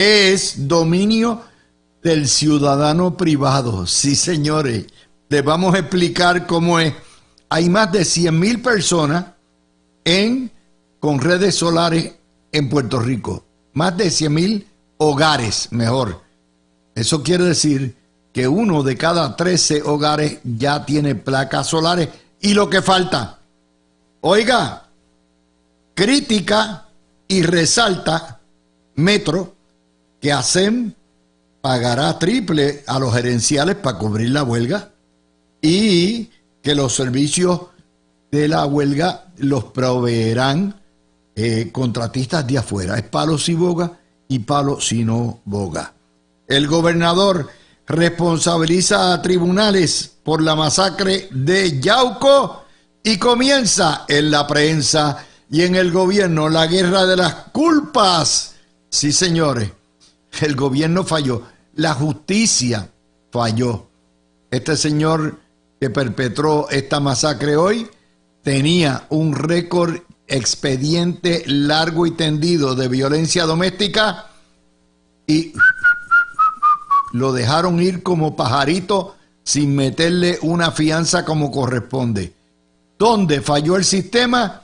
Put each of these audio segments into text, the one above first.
es dominio del ciudadano privado. Sí, señores, les vamos a explicar cómo es. Hay más de 100,000 personas con redes solares en Puerto Rico. Más de 100,000 hogares, mejor. Eso quiere decir que 1 de cada 13 hogares ya tiene placas solares. Y lo que falta, oiga, critica y resalta Metro que ASEM pagará triple a los gerenciales para cubrir la huelga y que los servicios de la huelga los proveerán contratistas de afuera. Es palo si boga y palo si no boga. El gobernador responsabiliza a tribunales por la masacre de Yauco y comienza en la prensa y en el gobierno la guerra de las culpas. Sí, señores, el gobierno falló, la justicia falló. Este señor que perpetró esta masacre hoy tenía un récord expediente largo y tendido de violencia doméstica y lo dejaron ir como pajarito sin meterle una fianza como corresponde. ¿Dónde falló el sistema?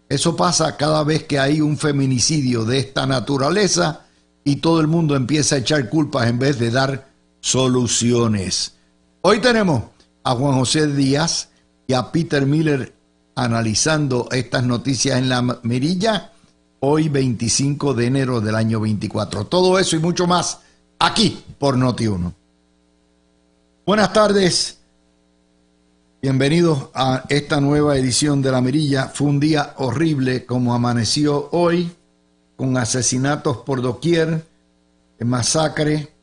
Eso pasa cada vez que hay un feminicidio de esta naturaleza y todo el mundo empieza a echar culpas en vez de dar soluciones. Hoy tenemos a Juan José Díaz y a Peter Miller analizando estas noticias en la mirilla, hoy 25 de enero del año 24. Todo eso y mucho más aquí por Noti1. Buenas tardes, bienvenidos a esta nueva edición de la mirilla. Fue un día horrible como amaneció hoy, con asesinatos por doquier, masacre,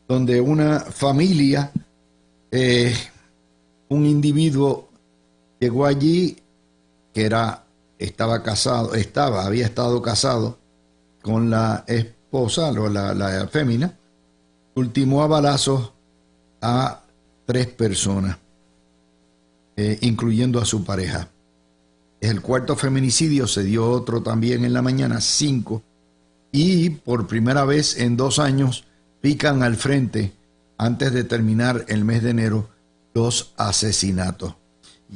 donde una familia, un individuo llegó allí que había estado casado con la esposa, la fémina, ultimó a balazos a 3 personas, incluyendo a su pareja. Es el 4º feminicidio, se dio otro también en la mañana, 5, y por primera vez en 2 años pican al frente, antes de terminar el mes de enero, 2 asesinatos.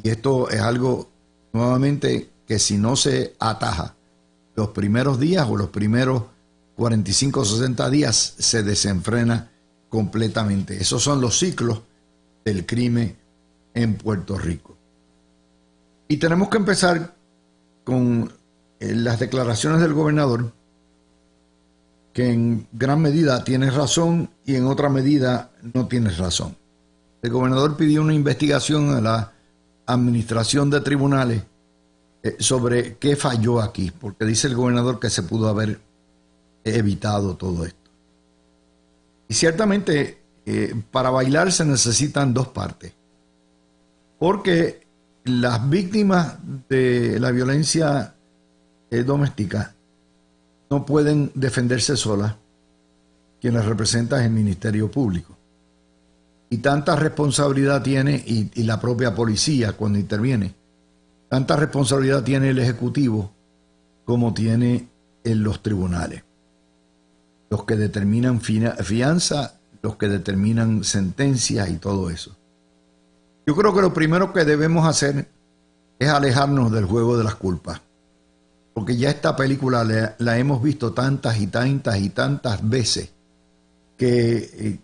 Y esto es algo, nuevamente, que si no se ataja los primeros días o los primeros 45 o 60 días, se desenfrena completamente. Esos son los ciclos del crimen en Puerto Rico. Y tenemos que empezar con las declaraciones del gobernador, que en gran medida tiene razón y en otra medida no tiene razón. El gobernador pidió una investigación a la administración de tribunales sobre qué falló aquí, porque dice el gobernador que se pudo haber evitado todo esto. Y ciertamente para bailar se necesitan 2 partes, porque las víctimas de la violencia doméstica no pueden defenderse solas. Quien las representa es el Ministerio Público. Y tanta responsabilidad tiene, y la propia policía cuando interviene, tanta responsabilidad tiene el Ejecutivo como tiene en los tribunales. Los que determinan fianza, los que determinan sentencias y todo eso. Yo creo que lo primero que debemos hacer es alejarnos del juego de las culpas. Porque ya esta película la hemos visto tantas y tantas y tantas veces que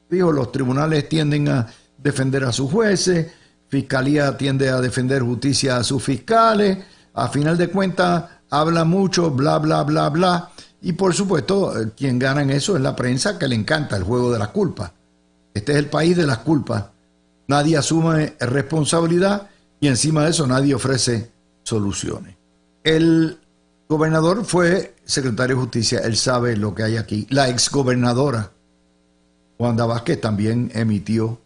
los tribunales tienden a defender a sus jueces, fiscalía tiende a defender justicia a sus fiscales, a final de cuentas habla mucho, bla, bla, bla, bla, y por supuesto quien gana en eso es la prensa, que le encanta el juego de las culpas. Este es el país de las culpas. Nadie asume responsabilidad y encima de eso nadie ofrece soluciones. El gobernador fue secretario de Justicia, él sabe lo que hay aquí. La exgobernadora Wanda Vázquez también emitió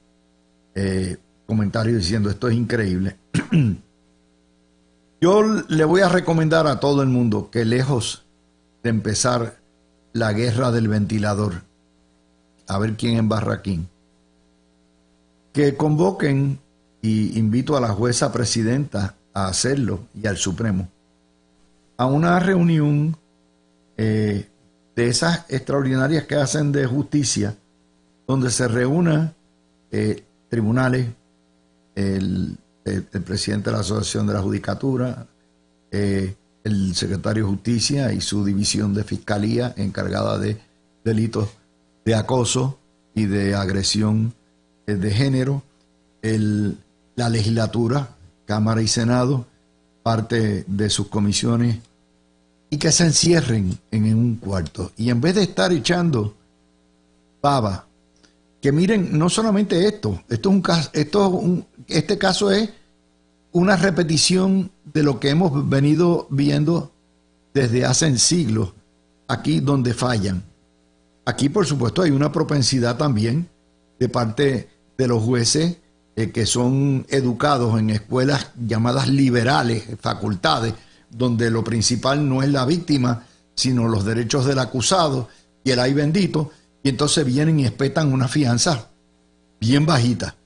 comentarios diciendo esto es increíble. Yo le voy a recomendar a todo el mundo que lejos de empezar la guerra del ventilador, a ver quién embarra aquí, que convoquen, y invito a la jueza presidenta a hacerlo y al Supremo, a una reunión de de esas extraordinarias que hacen de justicia, donde se reúnan tribunales, el presidente de la Asociación de la Judicatura, el secretario de Justicia y su división de Fiscalía encargada de delitos de acoso y de agresión de género, la legislatura, Cámara y Senado, parte de sus comisiones, y que se encierren en un cuarto. Y en vez de estar echando baba, que miren, no solamente este caso es una repetición de lo que hemos venido viendo desde hace siglos, aquí donde fallan. Aquí, por supuesto, hay una propensidad también de parte de los jueces que son educados en escuelas llamadas liberales, facultades, donde lo principal no es la víctima, sino los derechos del acusado y el ay bendito, y entonces vienen y espetan una fianza bien bajita.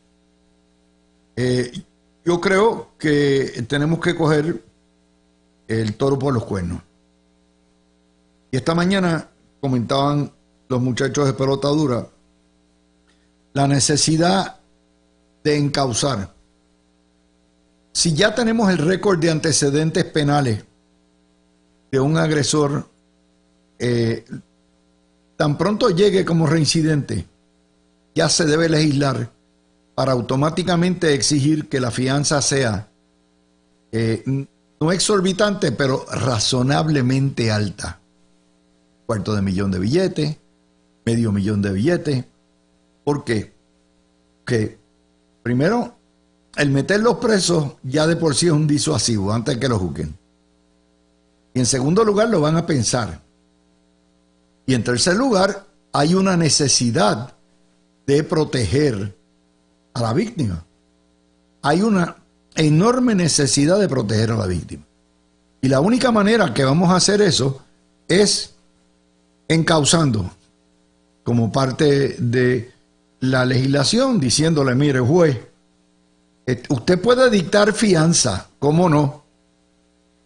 Yo creo que tenemos que coger el toro por los cuernos. Y esta mañana comentaban los muchachos de Pelota Dura la necesidad de encauzar. Si ya tenemos el récord de antecedentes penales de un agresor, tan pronto llegue como reincidente, ya se debe legislar para automáticamente exigir que la fianza sea no exorbitante, pero razonablemente alta. $250,000 de billetes, $500,000 de billetes. ¿Por qué? Que primero, el meterlos presos ya de por sí es un disuasivo antes que lo juzguen. Y en segundo lugar, lo van a pensar. Y en tercer lugar, hay una necesidad de proteger a la víctima. Hay una enorme necesidad de proteger a la víctima. Y la única manera que vamos a hacer eso es encauzando como parte de la legislación, diciéndole, mire, juez, usted puede dictar fianza, ¿cómo no?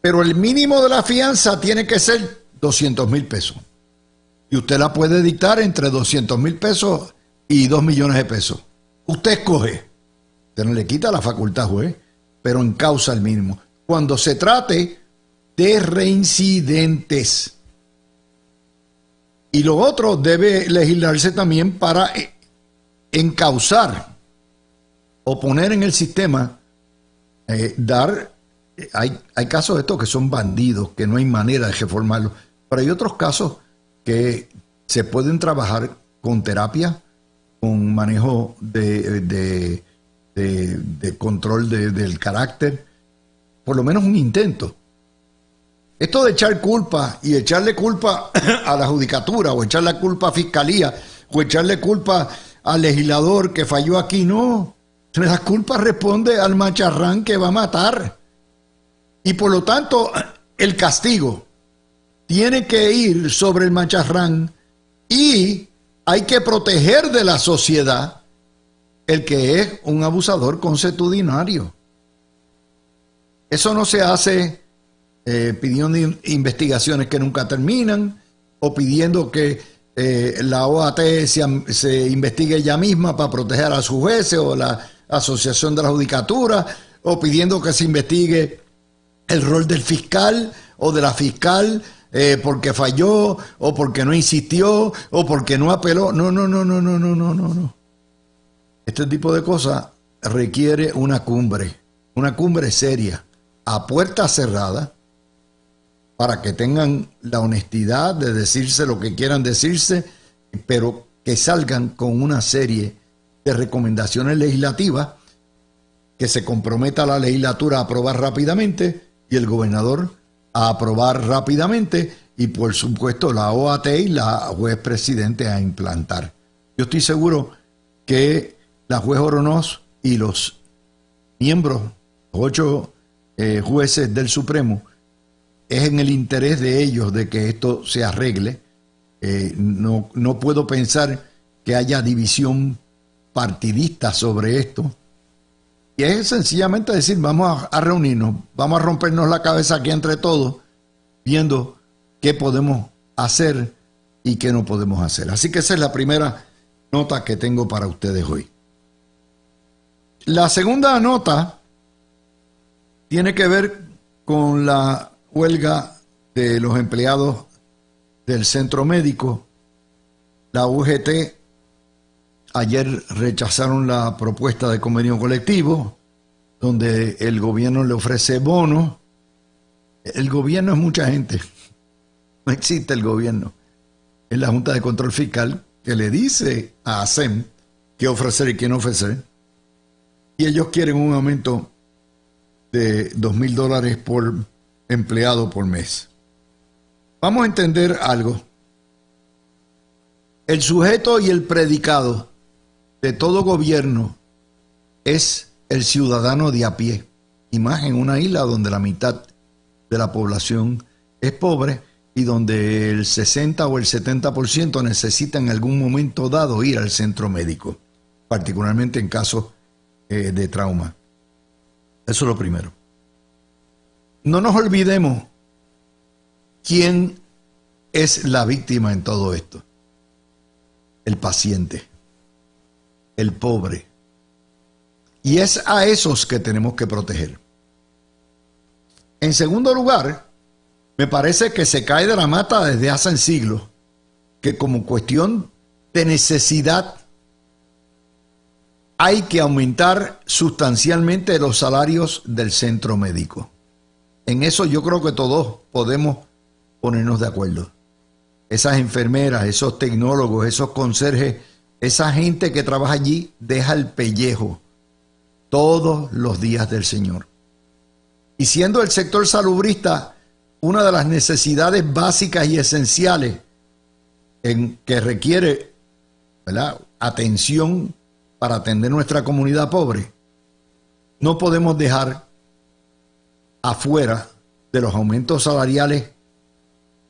Pero el mínimo de la fianza tiene que ser $200,000. Y usted la puede dictar entre $200,000 y $2 millones de pesos. Usted escoge. Usted no le quita la facultad, juez, pero encauza el mínimo. Cuando se trate de reincidentes. Y lo otro debe legislarse también para encauzar o poner en el sistema, hay casos de estos que son bandidos, que no hay manera de reformarlos, pero hay otros casos que se pueden trabajar con terapia, con manejo de control del carácter, por lo menos un intento. Esto de echar culpa y echarle culpa a la judicatura o echarle culpa a fiscalía o echarle culpa al legislador que falló aquí, no. La culpa responde al macharrán que va a matar. Y por lo tanto, el castigo tiene que ir sobre el macharrán y hay que proteger de la sociedad el que es un abusador consuetudinario. Eso no se hace pidiendo investigaciones que nunca terminan o pidiendo que la OAT se investigue ella misma para proteger a sus jueces o la Asociación de la Judicatura, o pidiendo que se investigue el rol del fiscal o de la fiscal porque falló o porque no insistió o porque no apeló. No. Este tipo de cosas requiere una cumbre seria, a puerta cerrada, para que tengan la honestidad de decirse lo que quieran decirse, pero que salgan con una serie de recomendaciones legislativas que se comprometa la legislatura a aprobar rápidamente y el gobernador a aprobar rápidamente y por supuesto la OAT y la juez presidente a implantar. Yo estoy seguro que la juez Oronoz y los miembros, los 8 jueces del Supremo, es en el interés de ellos de que esto se arregle. No puedo pensar que haya división partidista sobre esto. Y es sencillamente decir, vamos a reunirnos, vamos a rompernos la cabeza aquí entre todos, viendo qué podemos hacer y qué no podemos hacer. Así que esa es la primera nota que tengo para ustedes hoy. La segunda nota tiene que ver con la huelga de los empleados del centro médico. La UGT ayer rechazaron la propuesta de convenio colectivo, donde el gobierno le ofrece bonos. El gobierno es mucha gente, no existe el gobierno. Es la Junta de Control Fiscal que le dice a ASEM qué ofrecer y qué no ofrecer. Y ellos quieren un aumento de $2,000 por empleado por mes. Vamos a entender algo. El sujeto y el predicado de todo gobierno es el ciudadano de a pie, y más en una isla donde la mitad de la población es pobre y donde el 60 o el 70% necesita en algún momento dado ir al centro médico, particularmente en casos de trauma. Eso es lo primero. No nos olvidemos quién es la víctima en todo esto. El paciente, el pobre. Y es a esos que tenemos que proteger. En segundo lugar, me parece que se cae de la mata desde hace siglos que como cuestión de necesidad hay que aumentar sustancialmente los salarios del centro médico. En eso yo creo que todos podemos ponernos de acuerdo. Esas enfermeras, esos tecnólogos, esos conserjes, esa gente que trabaja allí deja el pellejo todos los días del Señor. Y siendo el sector salubrista una de las necesidades básicas y esenciales en que requiere, ¿verdad?, atención para atender nuestra comunidad pobre, no podemos dejar afuera de los aumentos salariales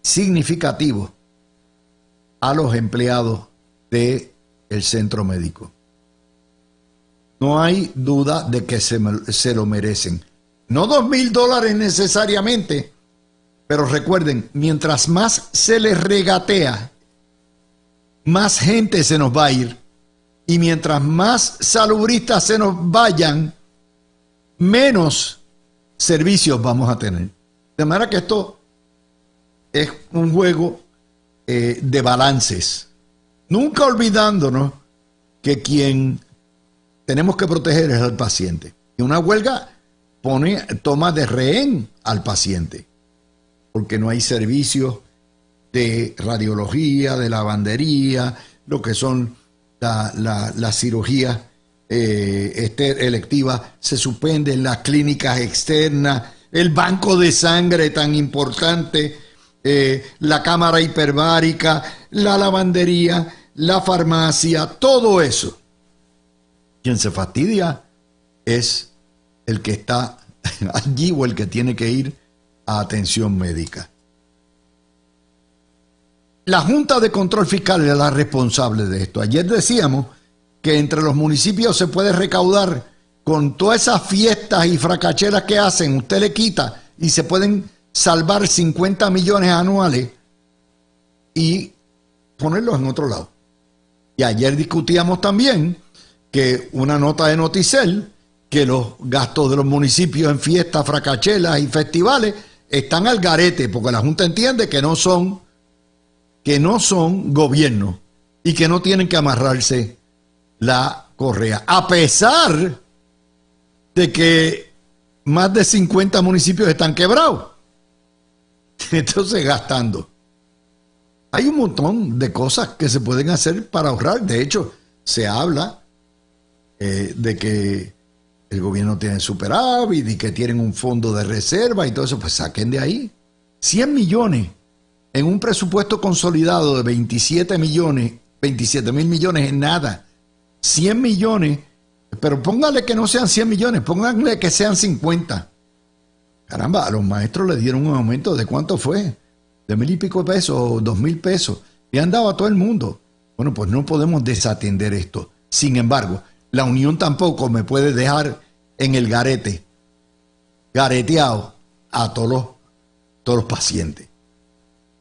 significativos a los empleados del centro médico. No hay duda de que se lo merecen. No $2,000 necesariamente, pero recuerden, mientras más se les regatea, más gente se nos va a ir. Y mientras más salubristas se nos vayan, menos servicios vamos a tener. De manera que esto es un juego de balances. Nunca olvidándonos que quien tenemos que proteger es al paciente. Y una huelga toma de rehén al paciente, porque no hay servicios de radiología, de lavandería, lo que son las cirugías electivas, se suspenden las clínicas externas, el banco de sangre tan importante, la cámara hiperbárica, la lavandería, la farmacia, todo eso. Quien se fastidia es el que está allí o el que tiene que ir a atención médica. La Junta de Control Fiscal es la responsable de esto. Ayer decíamos que entre los municipios se puede recaudar con todas esas fiestas y fracacheras que hacen, usted le quita y se pueden salvar 50 millones anuales y ponerlos en otro lado. Y ayer discutíamos también que una nota de Noticel, que los gastos de los municipios en fiestas, fracachelas y festivales están al garete, porque la Junta entiende que no son gobierno y que no tienen que amarrarse la correa, a pesar de que más de 50 municipios están quebrados. Entonces, gastando. Hay un montón de cosas que se pueden hacer para ahorrar. De hecho, se habla de que el gobierno tiene superávit y que tienen un fondo de reserva y todo eso. Pues saquen de ahí 100 millones en un presupuesto consolidado de 27 mil millones en nada. 100 millones, pero póngale que no sean 100 millones, pónganle que sean 50. Caramba, a los maestros les dieron un aumento de ¿cuánto fue? De 1,000 y pico de pesos o 2,000 pesos. Y han dado a todo el mundo. Bueno, pues no podemos desatender esto. Sin embargo, la Unión tampoco me puede dejar en el gareteado a todos los pacientes.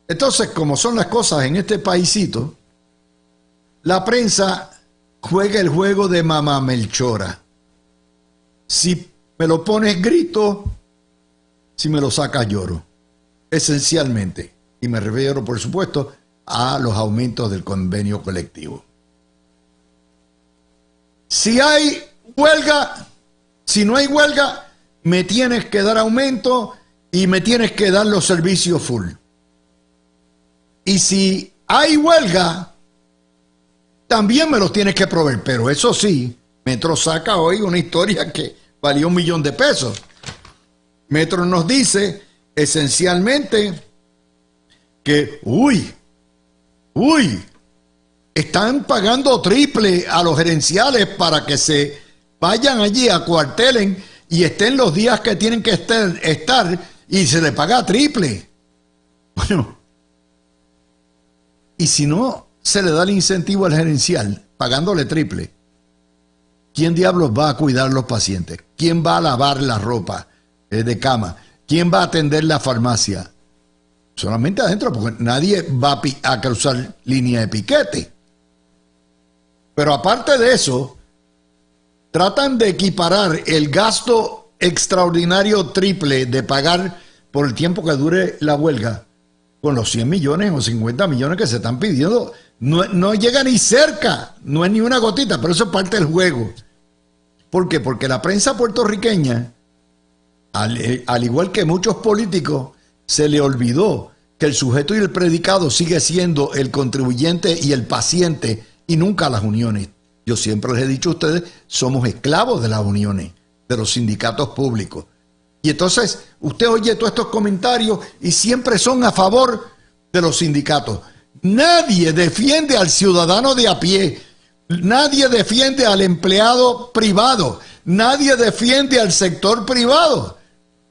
Entonces, como son las cosas en este paisito, la prensa juega el juego de mamá Melchora. Si me lo pones grito, si me lo sacas lloro. Esencialmente. Y me refiero, por supuesto, a los aumentos del convenio colectivo. Si hay huelga, si no hay huelga, me tienes que dar aumento y me tienes que dar los servicios full. Y si hay huelga, también me los tienes que proveer. Pero eso sí, Metro saca hoy una historia que valió $1 millón. Metro nos dice esencialmente que, están pagando triple a los gerenciales para que se vayan allí, acuartelen y estén los días que tienen que estar y se le paga triple. Bueno, y si no se le da el incentivo al gerencial pagándole triple, ¿quién diablos va a cuidar los pacientes? ¿Quién va a lavar la ropa de cama? ¿Quién va a atender la farmacia? Solamente adentro, porque nadie va a cruzar línea de piquete. Pero aparte de eso, tratan de equiparar el gasto extraordinario triple de pagar por el tiempo que dure la huelga con los 100 millones o 50 millones que se están pidiendo. No llega ni cerca, no es ni una gotita, pero eso es parte del juego. ¿Por qué? Porque la prensa puertorriqueña, al igual que muchos políticos, se le olvidó que el sujeto y el predicado sigue siendo el contribuyente y el paciente y nunca las uniones. Yo siempre les he dicho a ustedes, somos esclavos de las uniones, de los sindicatos públicos. Y entonces usted oye todos estos comentarios y siempre son a favor de los sindicatos. Nadie defiende al ciudadano de a pie, nadie defiende al empleado privado, nadie defiende al sector privado,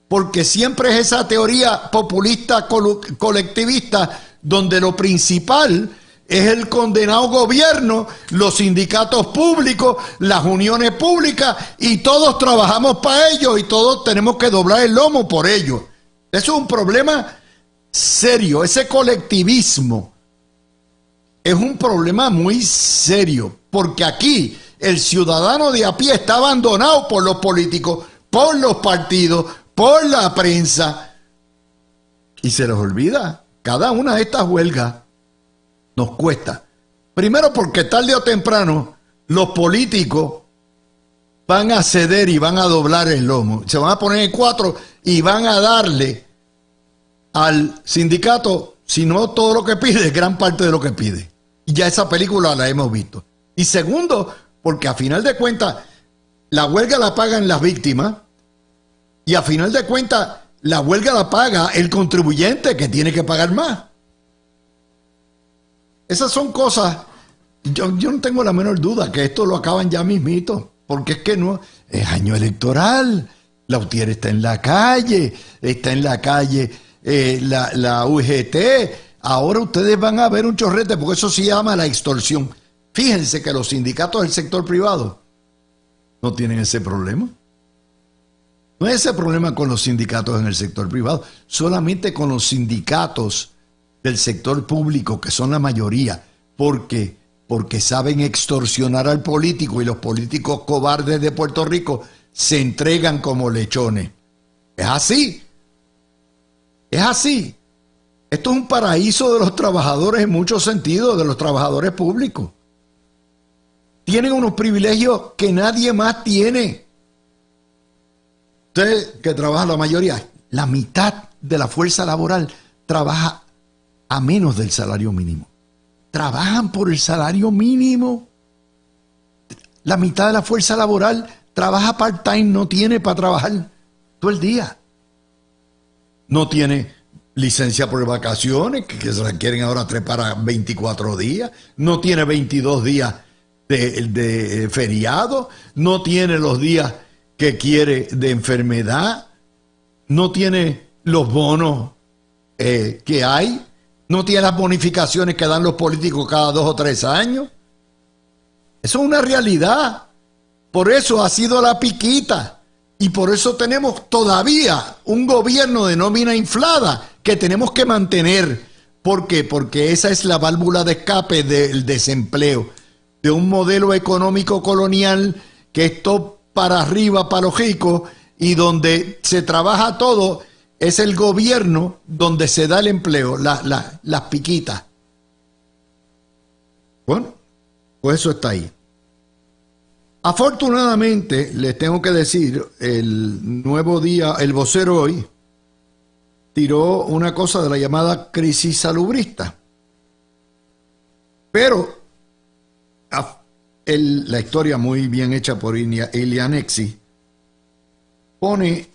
porque siempre es esa teoría populista colectivista donde lo principal es el condenado gobierno, los sindicatos públicos, las uniones públicas, y todos trabajamos para ellos y todos tenemos que doblar el lomo por ellos. Eso es un problema serio, ese colectivismo es un problema muy serio, porque aquí el ciudadano de a pie está abandonado por los políticos, por los partidos, por la prensa, y se les olvida, cada una de estas huelgas nos cuesta. Primero porque tarde o temprano los políticos van a ceder y van a doblar el lomo. Se van a poner en cuatro y van a darle al sindicato, si no todo lo que pide, gran parte de lo que pide. Y ya esa película la hemos visto. Y segundo, porque a final de cuentas la huelga la pagan las víctimas y a final de cuentas la huelga la paga el contribuyente que tiene que pagar más. Esas son cosas, yo no tengo la menor duda que esto lo acaban ya mismito, porque es que no, es año electoral, la UTIER está en la calle la UGT, ahora ustedes van a ver un chorrete, porque eso se llama la extorsión. Fíjense que los sindicatos del sector privado no tienen ese problema. No es ese problema con los sindicatos en el sector privado, solamente con los sindicatos del sector público, que son la mayoría, porque saben extorsionar al político y los políticos cobardes de Puerto Rico se entregan como lechones. Es así. Es así. Esto es un paraíso de los trabajadores en muchos sentidos, de los trabajadores públicos. Tienen unos privilegios que nadie más tiene. Usted que trabaja la mayoría, la mitad de la fuerza laboral trabaja a menos del salario mínimo. Trabajan por el salario mínimo. La mitad de la fuerza laboral trabaja part-time, no tiene para trabajar todo el día. No tiene licencia por vacaciones, que se requieren ahora trepar a 24 días. No tiene 22 días de feriado. No tiene los días que quiere de enfermedad. No tiene los bonos que hay. No tiene las bonificaciones que dan los políticos cada 2 o 3 años. Eso es una realidad. Por eso ha sido la piquita. Y por eso tenemos todavía un gobierno de nómina inflada que tenemos que mantener. ¿Por qué? Porque esa es la válvula de escape del desempleo, de un modelo económico colonial que es todo para arriba, para los ricos, y donde se trabaja todo, es el gobierno donde se da el empleo, las piquitas. Bueno, pues eso está ahí. Afortunadamente, les tengo que decir, el Nuevo Día, el Vocero hoy, tiró una cosa de la llamada crisis salubrista. Pero la historia muy bien hecha por Ilianexi pone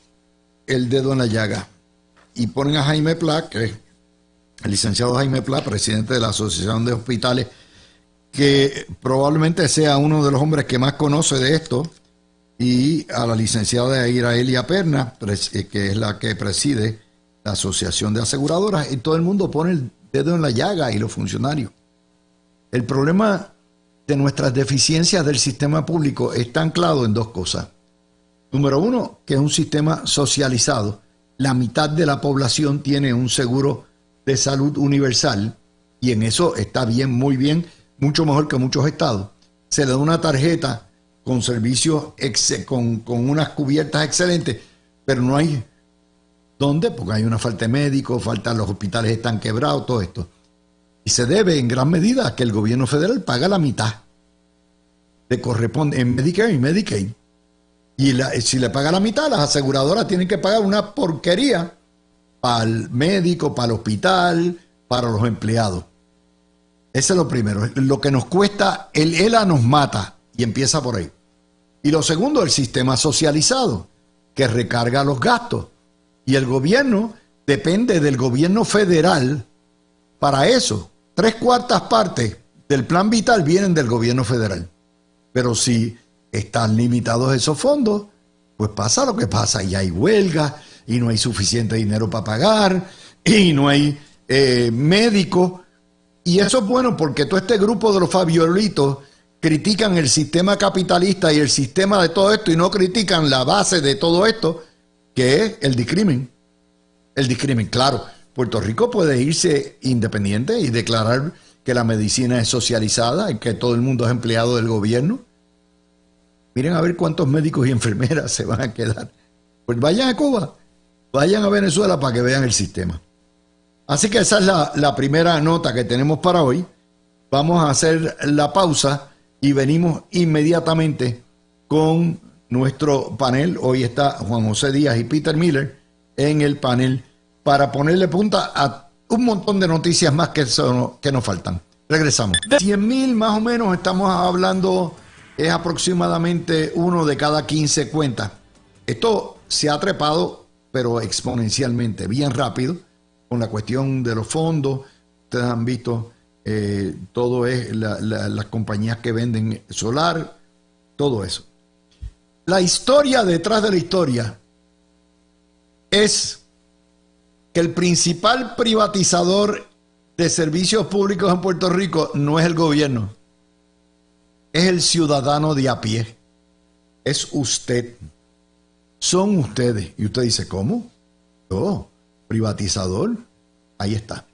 el dedo en la llaga y ponen a Jaime Pla, que es el licenciado Jaime Pla, presidente de la Asociación de Hospitales, que probablemente sea uno de los hombres que más conoce de esto, y a la licenciada Iraelia Perna, que es la que preside la Asociación de Aseguradoras, y todo el mundo pone el dedo en la llaga, y los funcionarios. El problema de nuestras deficiencias del sistema público está anclado en dos cosas. Número uno, que es un sistema socializado. La mitad de la población tiene un seguro de salud universal, y en eso está bien, muy bien, mucho mejor que muchos estados. Se le da una tarjeta con servicios, con unas cubiertas excelentes, pero no hay dónde, porque hay una falta de médicos, los hospitales están quebrados, todo esto. Y se debe en gran medida a que el gobierno federal paga la mitad. Le corresponde en Medicare y Medicaid. Y si le paga la mitad, las aseguradoras tienen que pagar una porquería para el médico, para el hospital, para los empleados. Ese es lo primero. Lo que nos cuesta, el ELA nos mata, y empieza por ahí. Y lo segundo, el sistema socializado, que recarga los gastos. Y el gobierno depende del gobierno federal para eso. 3/4 partes del plan vital vienen del gobierno federal. Pero si están limitados esos fondos, pues pasa lo que pasa. Y hay huelga, y no hay suficiente dinero para pagar, y no hay médicos. Y eso es bueno porque todo este grupo de los Fabiolitos critican el sistema capitalista y el sistema de todo esto, y no critican la base de todo esto, que es el discrimen. El discrimen, claro. Puerto Rico puede irse independiente y declarar que la medicina es socializada y que todo el mundo es empleado del gobierno. Miren a ver cuántos médicos y enfermeras se van a quedar. Pues vayan a Cuba, vayan a Venezuela para que vean el sistema. Así que esa es la primera nota que tenemos para hoy. Vamos a hacer la pausa y venimos inmediatamente con nuestro panel. Hoy está Juan José Díaz y Peter Miller en el panel para ponerle punta a un montón de noticias más que nos faltan. Regresamos. 100,000 más o menos, estamos hablando, es aproximadamente 1 de cada 15 cuentas. Esto se ha trepado, pero exponencialmente, bien rápido, con la cuestión de los fondos. Ustedes han visto, todo es las compañías que venden solar, todo eso. La historia detrás de la historia es que el principal privatizador de servicios públicos en Puerto Rico no es el gobierno, es el ciudadano de a pie, es usted, son ustedes. Y usted dice, ¿cómo? Yo, privatizador, ahí está.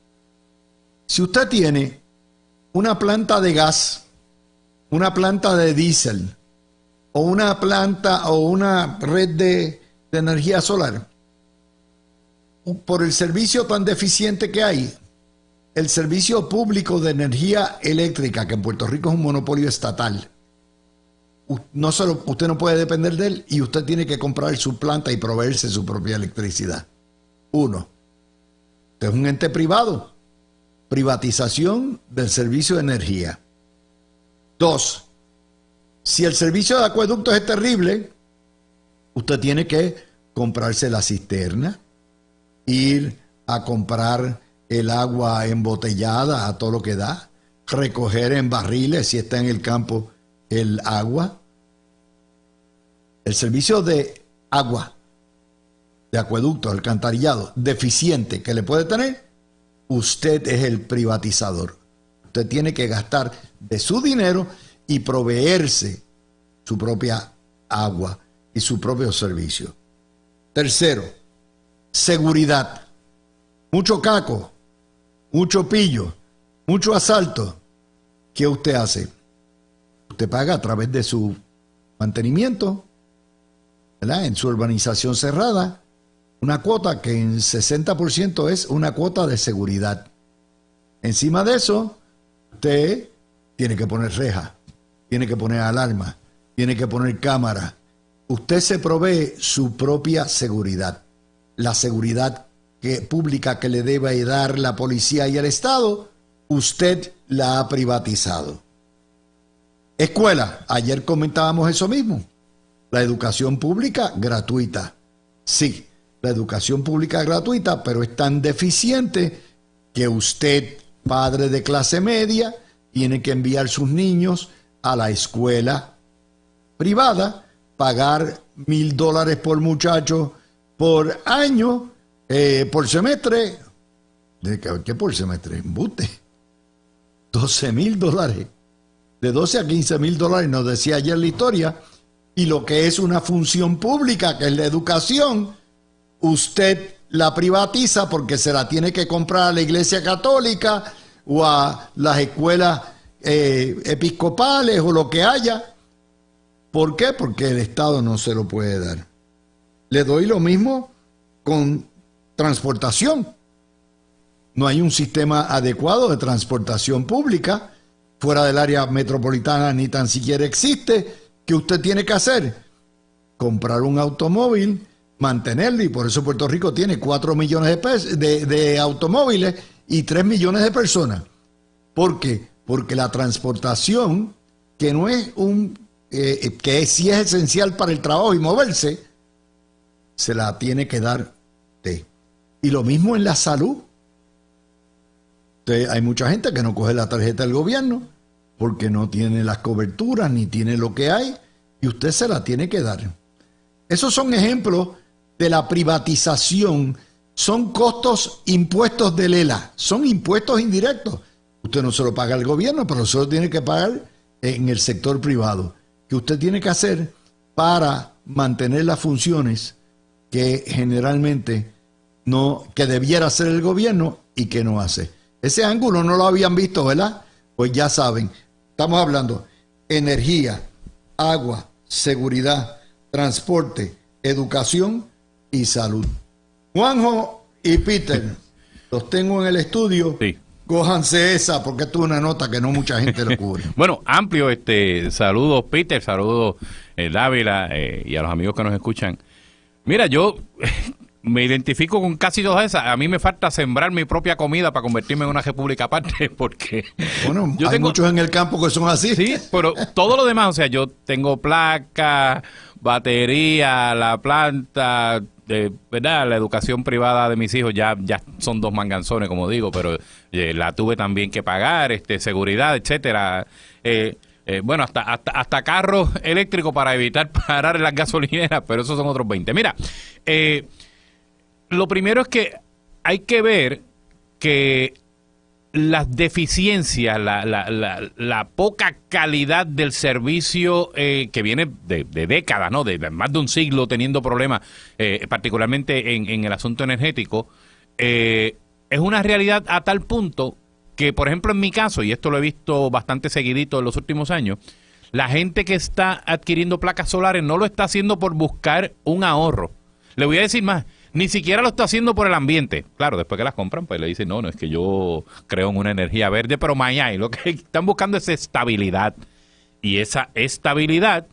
Si usted tiene una planta de gas, una planta de diésel, o una planta o una red de energía solar, por el servicio tan deficiente que hay, el servicio público de energía eléctrica, que en Puerto Rico es un monopolio estatal, usted no puede depender de él, y usted tiene que comprar su planta y proveerse su propia electricidad. Uno, usted es un ente privado, privatización del servicio de energía. Dos, si el servicio de acueductos es terrible, usted tiene que comprarse la cisterna, ir a comprar el agua embotellada a todo lo que da, recoger en barriles si está en el campo el agua. El servicio de agua, de acueducto, alcantarillado, deficiente que le puede tener, usted es el privatizador. Usted tiene que gastar de su dinero y proveerse su propia agua y su propio servicio. Tercero, seguridad. Mucho caco mucho pillo, mucho asalto, ¿qué usted hace? Usted paga a través de su mantenimiento, ¿verdad? En su urbanización cerrada, una cuota que en 60% es una cuota de seguridad. Encima de eso, usted tiene que poner reja, tiene que poner alarma, tiene que poner cámara. Usted se provee su propia seguridad. La seguridad pública que le debe dar la policía y el Estado, usted la ha privatizado. Escuela, ayer comentábamos eso mismo. La educación pública gratuita. Sí, la educación pública gratuita, pero es tan deficiente que usted, padre de clase media, tiene que enviar sus niños a la escuela privada, pagar $1,000 por muchacho por año, por semestre. ¿Qué por semestre? Embuste. $12,000. De 12 a 15 mil dólares, nos decía ayer la historia. Y lo que es una función pública, que es la educación, usted la privatiza porque se la tiene que comprar a la Iglesia Católica o a las escuelas episcopales o lo que haya. ¿Por qué? Porque el Estado no se lo puede dar. Le doy lo mismo con transportación. No hay un sistema adecuado de transportación pública. Fuera del área metropolitana ni tan siquiera existe. ¿Qué usted tiene que hacer? Comprar un automóvil, mantenerlo, y por eso Puerto Rico tiene 4 millones de automóviles y 3 millones de personas. ¿Por qué? Porque la transportación, que no es que sí es esencial para el trabajo y moverse, se la tiene que dar usted. Y lo mismo en la salud. Hay mucha gente que no coge la tarjeta del gobierno porque no tiene las coberturas ni tiene lo que hay, y usted se la tiene que dar. Esos son ejemplos de la privatización. Son costos impuestos del ELA, son impuestos indirectos. Usted no se lo paga al gobierno, pero se lo tiene que pagar en el sector privado. ¿Qué usted tiene que hacer para mantener las funciones que generalmente que debiera hacer el gobierno y que no hace? Ese ángulo no lo habían visto, ¿verdad? Pues ya saben, estamos hablando energía, agua, seguridad, transporte, educación y salud. Juanjo y Peter, los tengo en el estudio. Sí. Cójanse esa, porque esto es una nota que no mucha gente lo cubre. Bueno, amplio, saludos Peter, saludos Dávila y a los amigos que nos escuchan. Mira, yo me identifico con casi todas esas. A mí me falta sembrar mi propia comida para convertirme en una república aparte, porque bueno, hay muchos en el campo que son así. Sí, pero todo lo demás, o sea, yo tengo placa, batería, la planta, ¿verdad? La educación privada de mis hijos ya son 2 manganzones, como digo, pero la tuve también que pagar, seguridad, etcétera. Bueno, hasta carros eléctricos para evitar parar en las gasolineras, pero esos son otros 20. Mira, lo primero es que hay que ver que las deficiencias, la poca calidad del servicio que viene de décadas, ¿no? De más de un siglo teniendo problemas, particularmente en el asunto energético, es una realidad a tal punto que, por ejemplo, en mi caso, y esto lo he visto bastante seguidito en los últimos años, la gente que está adquiriendo placas solares no lo está haciendo por buscar un ahorro. Le voy a decir más. Ni siquiera lo está haciendo por el ambiente. Claro, después que las compran, pues le dicen, no, es que yo creo en una energía verde, pero mañana lo que están buscando es estabilidad. Y esa estabilidad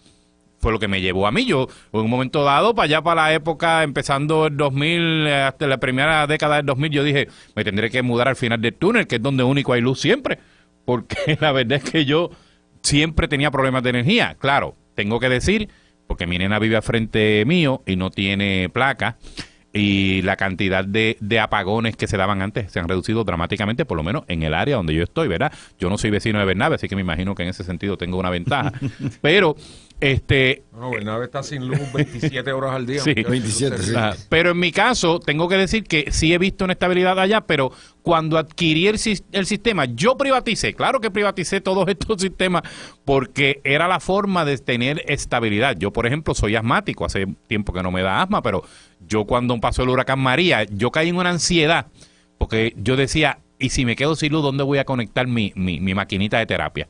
fue lo que me llevó a mí. Yo, en un momento dado, para allá, para la época, empezando el 2000, hasta la primera década del 2000, yo dije, me tendré que mudar al final del túnel, que es donde único hay luz siempre. Porque la verdad es que yo siempre tenía problemas de energía. Claro, tengo que decir, porque mi nena vive al frente mío y no tiene placa, y la cantidad de apagones que se daban antes se han reducido dramáticamente, por lo menos en el área donde yo estoy, ¿verdad? Yo no soy vecino de Bernabe, así que me imagino que en ese sentido tengo una ventaja. Pero, No, Bernabe está sin luz 27 horas al día. Sí, 27, sí. Pero en mi caso, tengo que decir que sí he visto una estabilidad allá, pero cuando adquirí el sistema, yo privaticé, claro que privaticé todos estos sistemas, porque era la forma de tener estabilidad. Yo, por ejemplo, soy asmático, hace tiempo que no me da asma, pero yo cuando pasó el huracán María, yo caí en una ansiedad, porque yo decía, y si me quedo sin luz, ¿dónde voy a conectar mi maquinita de terapia?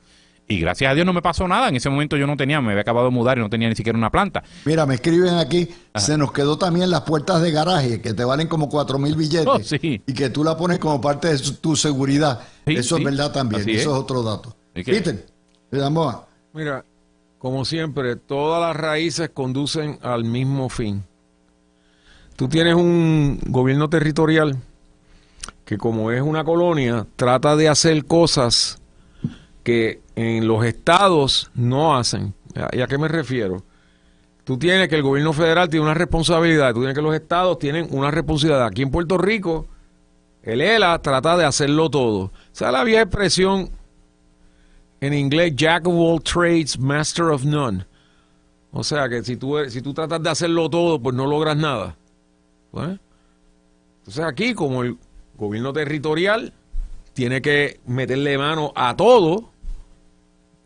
Y gracias a Dios no me pasó nada. En ese momento yo no tenía, me había acabado de mudar y no tenía ni siquiera una planta. Mira, me escriben aquí, Ajá. se nos quedó también las puertas de garaje, que te valen como 4,000 billetes. Oh, sí. Y que tú la pones como parte de tu seguridad. Sí, Eso sí. es verdad también, Así eso es. es otro dato. ¿Y qué? Peter, le damos a... Mira, como siempre, todas las raíces conducen al mismo fin. Tú tienes un gobierno territorial que, como es una colonia, trata de hacer cosas que en los estados no hacen. ¿Y a qué me refiero? Tú tienes que el gobierno federal tiene una responsabilidad, tú tienes que los estados tienen una responsabilidad. Aquí en Puerto Rico, el ELA trata de hacerlo todo. O sea, la vieja expresión en inglés, Jack of all trades, master of none. O sea, que si tú tratas de hacerlo todo, pues no logras nada. ¿Eh? Entonces aquí, como el gobierno territorial tiene que meterle mano a todo,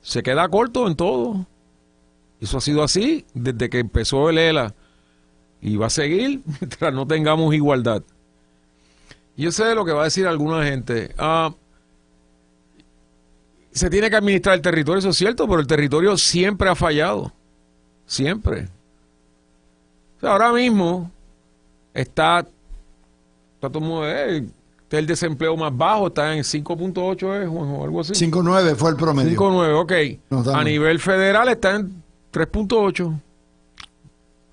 se queda corto en todo. Eso ha sido así desde que empezó el ELA y va a seguir mientras no tengamos igualdad. Yo sé lo que va a decir alguna gente. Se tiene que administrar el territorio, eso es cierto, pero el territorio siempre ha fallado. Siempre. O sea, ahora mismo está todo el mundo, está el desempleo más bajo, está en 5.8 o algo así. 5,9 fue el promedio. 5.9, Nos ok. damos. A nivel federal está en 3.8.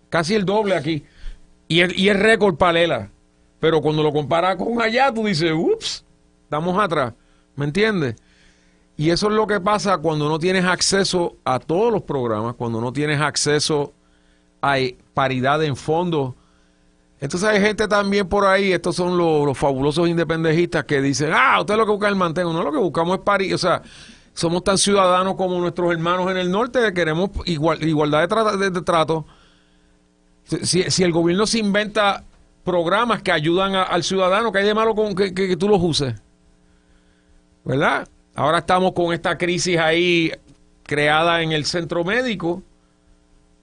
Casi el doble aquí. Y es récord para Lela. Pero cuando lo comparas con allá, tú dices, ups, estamos atrás. ¿Me entiendes? Y eso es lo que pasa cuando no tienes acceso a todos los programas, cuando no tienes acceso a paridad en fondos. Entonces hay gente también por ahí, estos son los fabulosos independentistas que dicen, usted lo que busca es el mantengo. No, lo que buscamos es paridad. O sea, somos tan ciudadanos como nuestros hermanos en el norte, queremos igualdad de trato. Si el gobierno se inventa programas que ayudan al ciudadano, ¿qué hay de malo con que tú los uses? ¿Verdad? Ahora estamos con esta crisis ahí creada en el centro médico,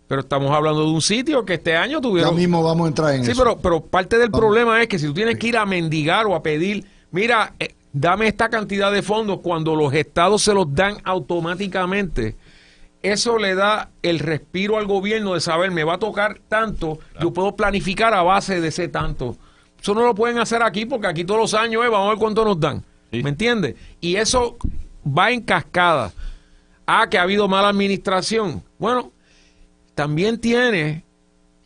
pero estamos hablando de un sitio que este año tuvieron... Ya mismo vamos a entrar en Sí, eso. pero parte del problema es que si tú tienes que ir a mendigar o a pedir, mira, dame esta cantidad de fondos cuando los estados se los dan automáticamente, eso le da el respiro al gobierno de saber, me va a tocar tanto, yo puedo planificar a base de ese tanto. Eso no lo pueden hacer aquí porque aquí todos los años vamos a ver cuánto nos dan. Sí. ¿Me entiendes? Y eso va en cascada. Que ha habido mala administración. Bueno, también tiene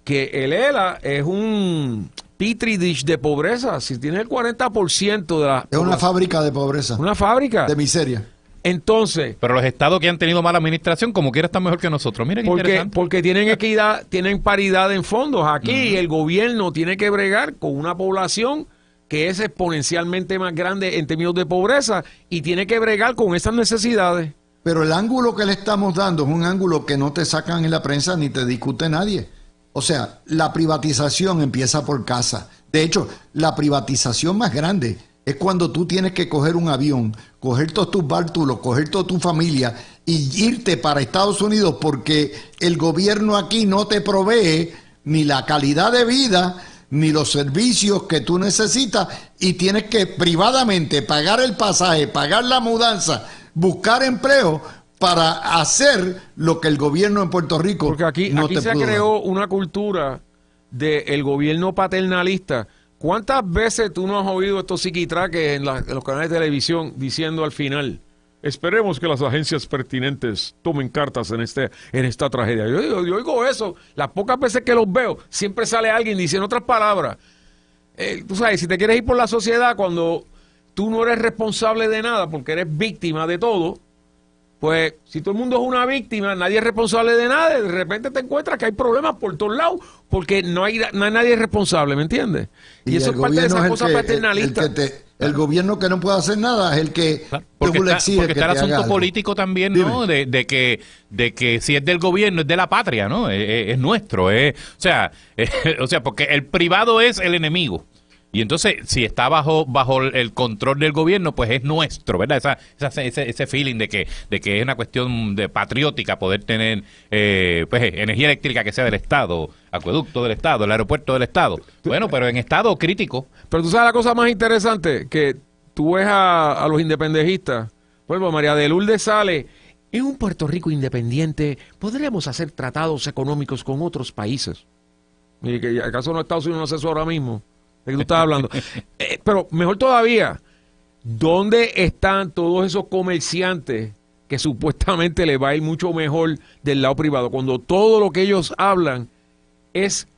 que el ELA es un petri dish de pobreza. Si tiene el 40% de la... Es una fábrica de pobreza, Una fábrica. de miseria. Entonces, Pero los estados que han tenido mala administración, como quiera, están mejor que nosotros. Mira qué interesante. porque tienen equidad, tienen paridad en fondos. Aquí el gobierno tiene que bregar con una población que es exponencialmente más grande en términos de pobreza y tiene que bregar con esas necesidades. Pero el ángulo que le estamos dando es un ángulo que no te sacan en la prensa ni te discute nadie. O sea, la privatización empieza por casa. De hecho, la privatización más grande es cuando tú tienes que coger un avión, coger todos tus bártulos, coger toda tu familia y irte para Estados Unidos porque el gobierno aquí no te provee ni la calidad de vida ni los servicios que tú necesitas y tienes que privadamente pagar el pasaje, pagar la mudanza, buscar empleo para hacer lo que el gobierno en Puerto Rico Porque aquí no te se pudo creó una cultura del gobierno paternalista. ¿Cuántas veces tú no has oído estos psiquitraques en los canales de televisión diciendo al final, esperemos que las agencias pertinentes tomen cartas en esta tragedia? Yo oigo eso, las pocas veces que los veo, siempre sale alguien diciendo otras palabras. Tú sabes, si te quieres ir por la sociedad cuando tú no eres responsable de nada porque eres víctima de todo, pues si todo el mundo es una víctima, nadie es responsable de nada, de repente te encuentras que hay problemas por todos lados porque no hay nadie responsable, ¿me entiendes? Y eso el es parte de gobierno esa es cosa paternalista. el gobierno que no puede hacer nada es el que Claro, porque tú le está, exiges porque que está el te haga asunto algo. político también, ¿no? De que si es del gobierno, es de la patria, ¿no? Es nuestro. O sea, porque el privado es el enemigo. Y entonces, si está bajo el control del gobierno, pues es nuestro, ¿verdad? Ese feeling de que es una cuestión de patriótica poder tener energía eléctrica que sea del Estado, acueducto del Estado, el aeropuerto del Estado. Bueno, pero en estado crítico. Pero tú sabes la cosa más interesante, que tú ves a los independentistas, por ejemplo, María de Lourdes sale, en un Puerto Rico independiente podríamos hacer tratados económicos con otros países. ¿Y que acaso no Estados Unidos no hace eso ahora mismo? ¿De qué tú estás hablando? Pero mejor todavía, ¿dónde están todos esos comerciantes que supuestamente les va a ir mucho mejor del lado privado? Cuando todo lo que ellos hablan es...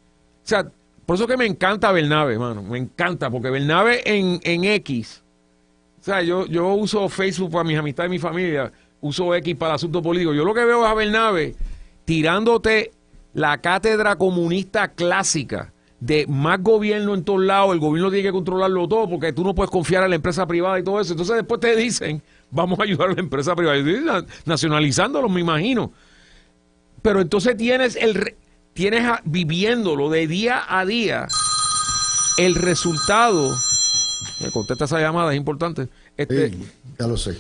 O sea, por eso que me encanta Bernabe, mano. Me encanta, porque Bernabe en X... O sea, yo uso Facebook para mis amistades y mi familia, uso X para asuntos políticos. Yo lo que veo es a Bernabe tirándote la cátedra comunista clásica de más gobierno en todos lados, el gobierno tiene que controlarlo todo porque tú no puedes confiar en la empresa privada y todo eso. Entonces después te dicen, vamos a ayudar a la empresa privada, nacionalizándolos, me imagino. Pero entonces tienes viviéndolo de día a día el resultado. Me contesta esa llamada, es importante. Sí, ya lo sé.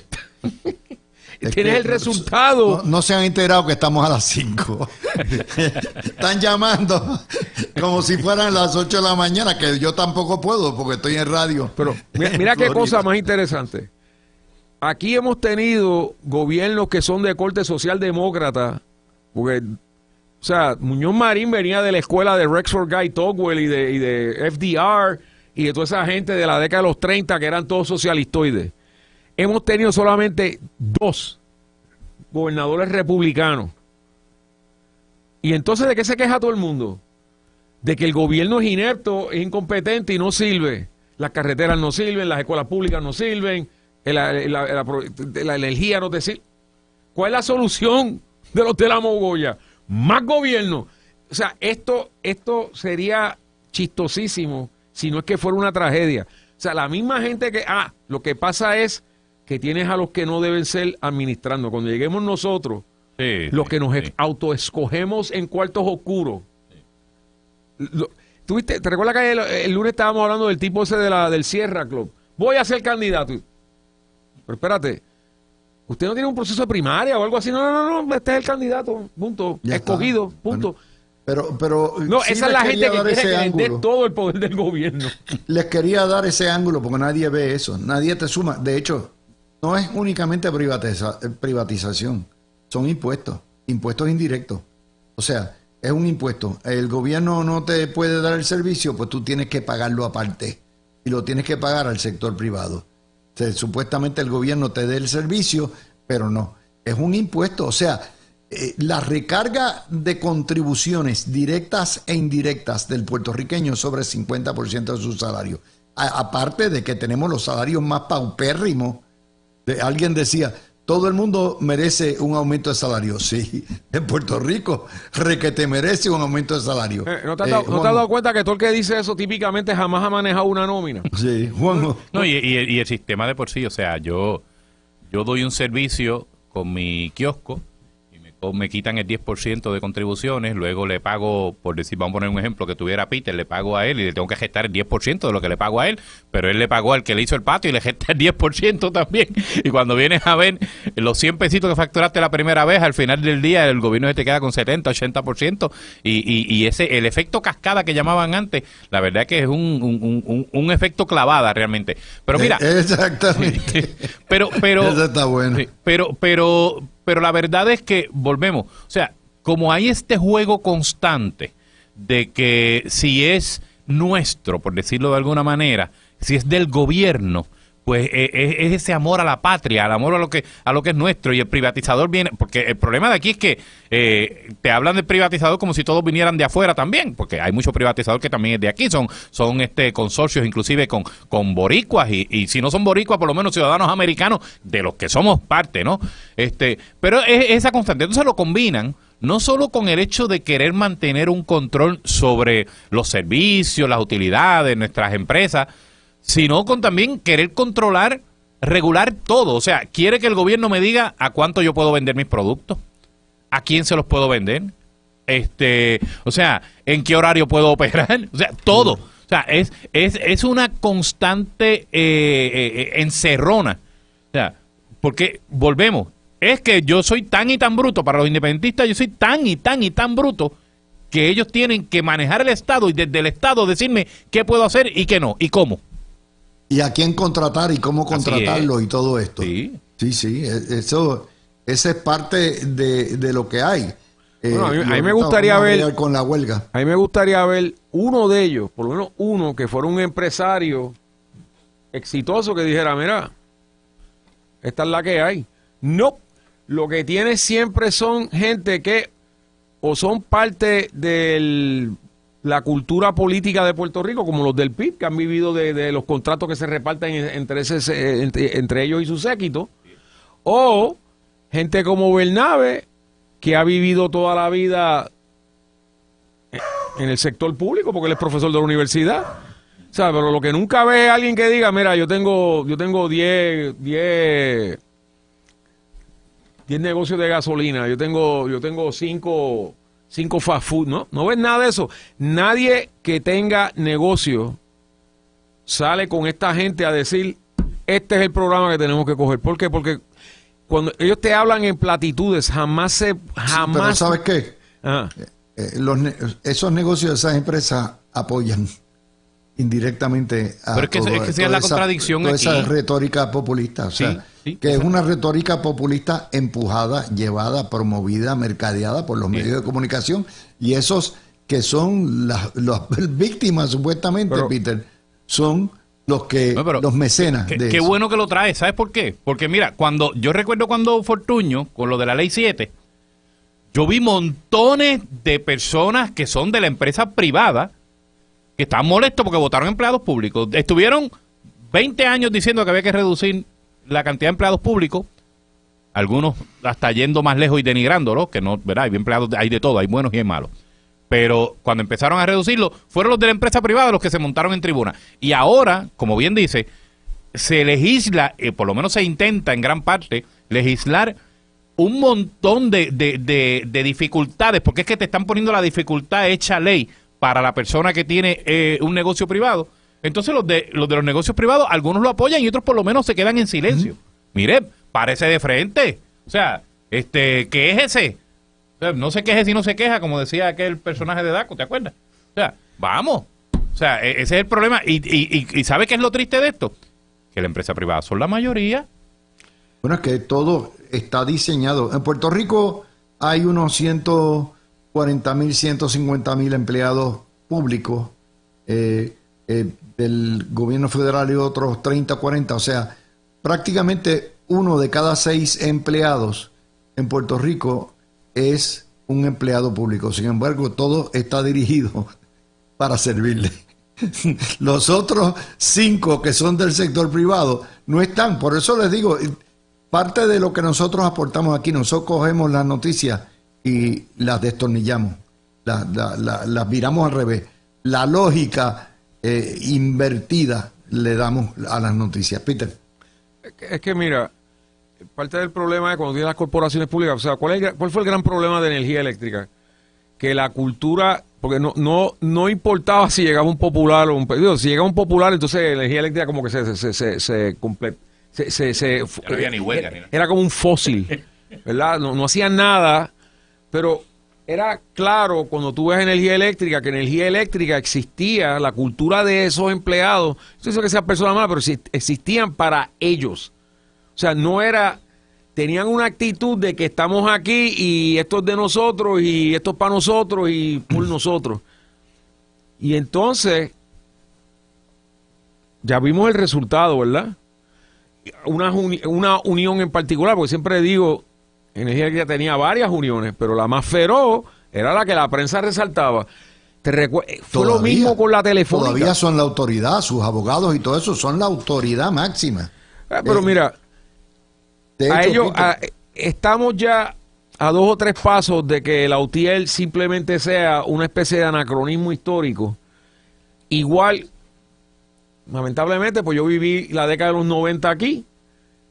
Tienes el resultado. No se han enterado que estamos a las 5. Están llamando como si fueran las 8 de la mañana, que yo tampoco puedo porque estoy en radio. Pero mira qué cosa más interesante. Aquí hemos tenido gobiernos que son de corte socialdemócrata, porque, o sea, Muñoz Marín venía de la escuela de Rexford Guy Togwell y de FDR y de toda esa gente de la década de los 30 que eran todos socialistoides. Hemos tenido solamente 2 gobernadores republicanos. Y entonces, ¿de qué se queja todo el mundo? De que el gobierno es inepto, es incompetente y no sirve. Las carreteras no sirven, las escuelas públicas no sirven, la energía no te sirve. ¿Cuál es la solución de los de la Mogolla? Más gobierno. O sea, esto sería chistosísimo si no es que fuera una tragedia. O sea, la misma gente que... lo que pasa es que tienes a los que no deben ser administrando. Cuando lleguemos nosotros, los que nos autoescogemos en cuartos oscuros. ¿Te recuerdas que el lunes estábamos hablando del tipo ese del Sierra Club? Voy a ser candidato. Pero espérate, usted no tiene un proceso de primaria o algo así. No, este es el candidato, punto. Ya escogido, está. Punto. Bueno, pero no, sí, esa es la gente que quiere que le dé todo el poder del gobierno. Les quería dar ese ángulo porque nadie ve eso, nadie te suma. De hecho, no es únicamente privatización, son impuestos indirectos. O sea, es un impuesto. El gobierno no te puede dar el servicio, pues tú tienes que pagarlo aparte y lo tienes que pagar al sector privado. O sea, supuestamente el gobierno te dé el servicio, pero no. Es un impuesto, o sea, la recarga de contribuciones directas e indirectas del puertorriqueño sobre el 50% de su salario. Aparte de que tenemos los salarios más paupérrimos. Alguien decía, todo el mundo merece un aumento de salario. Sí, en Puerto Rico, requete merece un aumento de salario. ¿No te has dado cuenta que todo el que dice eso típicamente jamás ha manejado una nómina? Sí, Juan. No, y el sistema de por sí, o sea, yo doy un servicio con mi kiosco, me quitan el 10% de contribuciones, luego le pago, por decir, vamos a poner un ejemplo, que tuviera Peter, le pago a él y le tengo que gestar el 10% de lo que le pago a él, pero él le pagó al que le hizo el patio y le gesta el 10% también. Y cuando vienes a ver los 100 pesitos que facturaste la primera vez, al final del día el gobierno se te queda con 70, 80%, y el efecto cascada que llamaban antes, la verdad es que es un efecto clavada realmente. Pero mira... Exactamente. Pero eso está bueno. Pero la verdad es que, volvemos, o sea, como hay este juego constante de que si es nuestro, por decirlo de alguna manera, si es del gobierno, pues es ese amor a la patria, al amor a lo que es nuestro, y el privatizador viene, porque el problema de aquí es que te hablan del privatizador como si todos vinieran de afuera también, porque hay mucho privatizador que también es de aquí, son consorcios inclusive con boricuas, y si no son boricuas, por lo menos ciudadanos americanos, de los que somos parte, ¿no? Pero es esa constante, entonces lo combinan no solo con el hecho de querer mantener un control sobre los servicios, las utilidades, nuestras empresas, sino con también querer controlar, regular todo. O sea, quiere que el gobierno me diga a cuánto yo puedo vender mis productos, a quién se los puedo vender, o sea, en qué horario puedo operar, o sea, todo. O sea, es una constante encerrona. O sea, porque volvemos, es que yo soy tan y tan bruto, para los independentistas yo soy tan y tan bruto, que ellos tienen que manejar el Estado y desde el Estado decirme qué puedo hacer y qué no, y cómo. y a quién contratar y cómo contratarlo y todo esto. Sí. Sí, eso es parte de lo que hay. Bueno, a mí me ahorita gustaría vamos a ver bregar con la huelga. A mí me gustaría ver uno de ellos, por lo menos uno, que fuera un empresario exitoso que dijera, mira, esta es la que hay. No, lo que tiene siempre son gente que o son parte de la cultura política de Puerto Rico, como los del PIB, que han vivido de los contratos que se reparten entre ellos y su séquito, o gente como Bernabe, que ha vivido toda la vida en el sector público, porque él es profesor de la universidad. O sea, pero lo que nunca ve es alguien que diga, mira, yo tengo 10 negocios de gasolina, yo tengo 5 fast food, ¿no? No ves nada de eso. Nadie que tenga negocio sale con esta gente a decir, este es el programa que tenemos que coger. ¿Por qué? Porque cuando ellos te hablan en platitudes, jamás. Pero ¿sabes qué? Ajá. Esos negocios de esas empresas apoyan indirectamente a Pero es que esa es la contradicción toda aquí. esa retórica populista, o sea, sí, que es una retórica populista empujada, llevada, promovida, mercadeada por los medios de comunicación, y esos que son las víctimas supuestamente, Peter, son los mecenas de Qué eso. bueno que lo trae, ¿sabes por qué? Porque mira, yo recuerdo cuando Fortuño, con lo de la Ley 7, yo vi montones de personas que son de la empresa privada que estaban molestos porque votaron empleados públicos. Estuvieron 20 años diciendo que había que reducir la cantidad de empleados públicos, algunos hasta yendo más lejos y denigrándolo, que no, ¿verdad? Hay empleados, hay de todo, hay buenos y hay malos. Pero cuando empezaron a reducirlo, fueron los de la empresa privada los que se montaron en tribuna. Y ahora, como bien dice, se legisla, por lo menos se intenta en gran parte, legislar un montón de dificultades, porque es que te están poniendo la dificultad hecha ley para la persona que tiene un negocio privado. Entonces los de los negocios privados, algunos lo apoyan y otros por lo menos se quedan en silencio. Mire, párese de frente. O sea, quéjese. O sea, no se queje si no se queja, como decía aquel personaje de Daco, ¿te acuerdas? O sea, vamos. O sea, ese es el problema. Y ¿sabe qué es lo triste de esto? Que la empresa privada son la mayoría. Bueno, es que todo está diseñado. En Puerto Rico hay unos 140,000, 150,000 empleados públicos del gobierno federal y otros 30, 40. O sea, prácticamente 1 de cada 6 empleados en Puerto Rico es un empleado público. Sin embargo, todo está dirigido para servirle. Los otros 5 que son del sector privado no están. Por eso les digo, parte de lo que nosotros aportamos aquí, nosotros cogemos las noticias y las destornillamos, las viramos al revés. La lógica invertida le damos a las noticias. Peter. Es que mira, parte del problema es cuando tienes las corporaciones públicas, o sea, ¿cuál fue el gran problema de energía eléctrica? Que la cultura, porque no importaba si llegaba un popular o si llegaba un popular, entonces la energía eléctrica como que No había ni huelga, ni nada. era como un fósil, ¿verdad? No hacían nada, pero era claro cuando tú ves energía eléctrica, que energía eléctrica existía, la cultura de esos empleados, no sé que sean personas malas, pero existían para ellos. O sea, tenían una actitud de que estamos aquí y esto es de nosotros y esto es para nosotros y por nosotros. Y entonces, ya vimos el resultado, ¿verdad? Una unión en particular, porque siempre digo, Energía Eléctrica tenía varias uniones, pero la más feroz era la que la prensa resaltaba. Fue lo mismo con la Telefónica. Todavía son la autoridad, sus abogados y todo eso son la autoridad máxima. Pero mira, de a hecho, ellos estamos ya a 2 o 3 pasos de que la UTIEL simplemente sea una especie de anacronismo histórico. Igual, lamentablemente, pues yo viví la década de los 90 aquí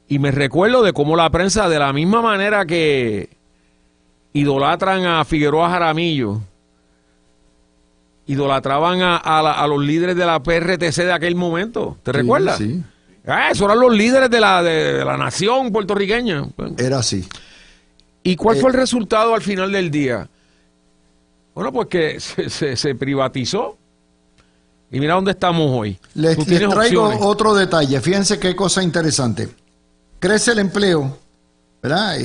y me recuerdo de cómo la prensa, de la misma manera que idolatran a Figueroa Jaramillo, idolatraban a los líderes de la PRTC de aquel momento. ¿Te recuerdas? Sí. Esos eran los líderes de la nación puertorriqueña. Era así. ¿Y cuál fue el resultado al final del día? Bueno, pues que se privatizó. Y mira dónde estamos hoy. Les Tú tienes traigo opciones. otro detalle. Fíjense qué cosa interesante. Crece el empleo, ¿verdad?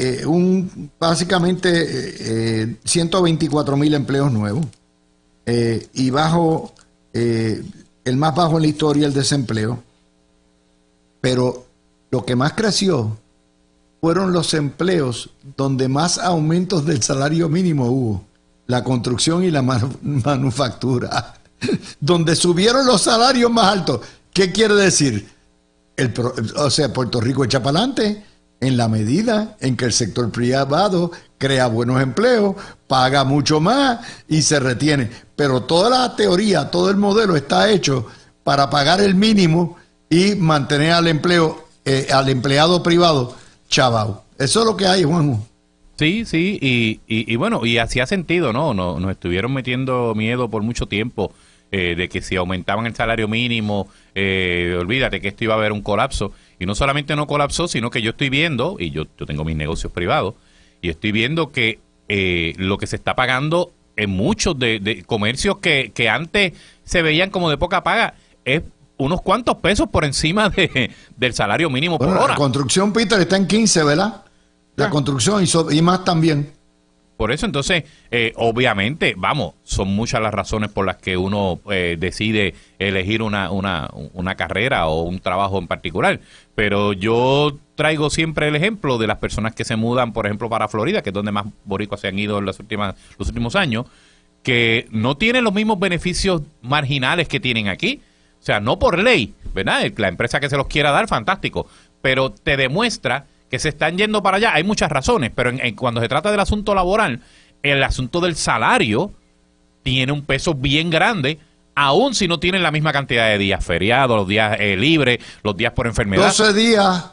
Básicamente 124,000 empleos nuevos. Y bajo, el más bajo en la historia, el desempleo. Pero lo que más creció fueron los empleos donde más aumentos del salario mínimo hubo. La construcción y la manufactura. Donde subieron los salarios más altos. ¿Qué quiere decir? O sea, Puerto Rico echa para adelante en la medida en que el sector privado crea buenos empleos, paga mucho más y se retiene. Pero toda la teoría, todo el modelo está hecho para pagar el mínimo y mantener al empleado privado chavao. Eso es lo que hay, Juanjo. Sí, sí, y bueno, y hacía sentido, ¿no? Nos estuvieron metiendo miedo por mucho tiempo de que si aumentaban el salario mínimo, olvídate que esto iba a haber un colapso. Y no solamente no colapsó, sino que yo estoy viendo, y yo tengo mis negocios privados, y estoy viendo que lo que se está pagando en muchos de comercios que antes se veían como de poca paga, es unos cuantos pesos por encima del salario mínimo por hora. La construcción, Peter, está en 15, ¿verdad? La construcción y más también. Por eso, entonces, obviamente, vamos, son muchas las razones por las que uno decide elegir una carrera o un trabajo en particular. Pero yo traigo siempre el ejemplo de las personas que se mudan, por ejemplo, para Florida, que es donde más boricuas se han ido en los últimos años, que no tienen los mismos beneficios marginales que tienen aquí. O sea, no por ley, ¿verdad? La empresa que se los quiera dar, fantástico. Pero te demuestra que se están yendo para allá. Hay muchas razones, pero cuando se trata del asunto laboral, el asunto del salario tiene un peso bien grande, aun si no tienen la misma cantidad de días feriados, los días libres, los días por enfermedad. 12 días,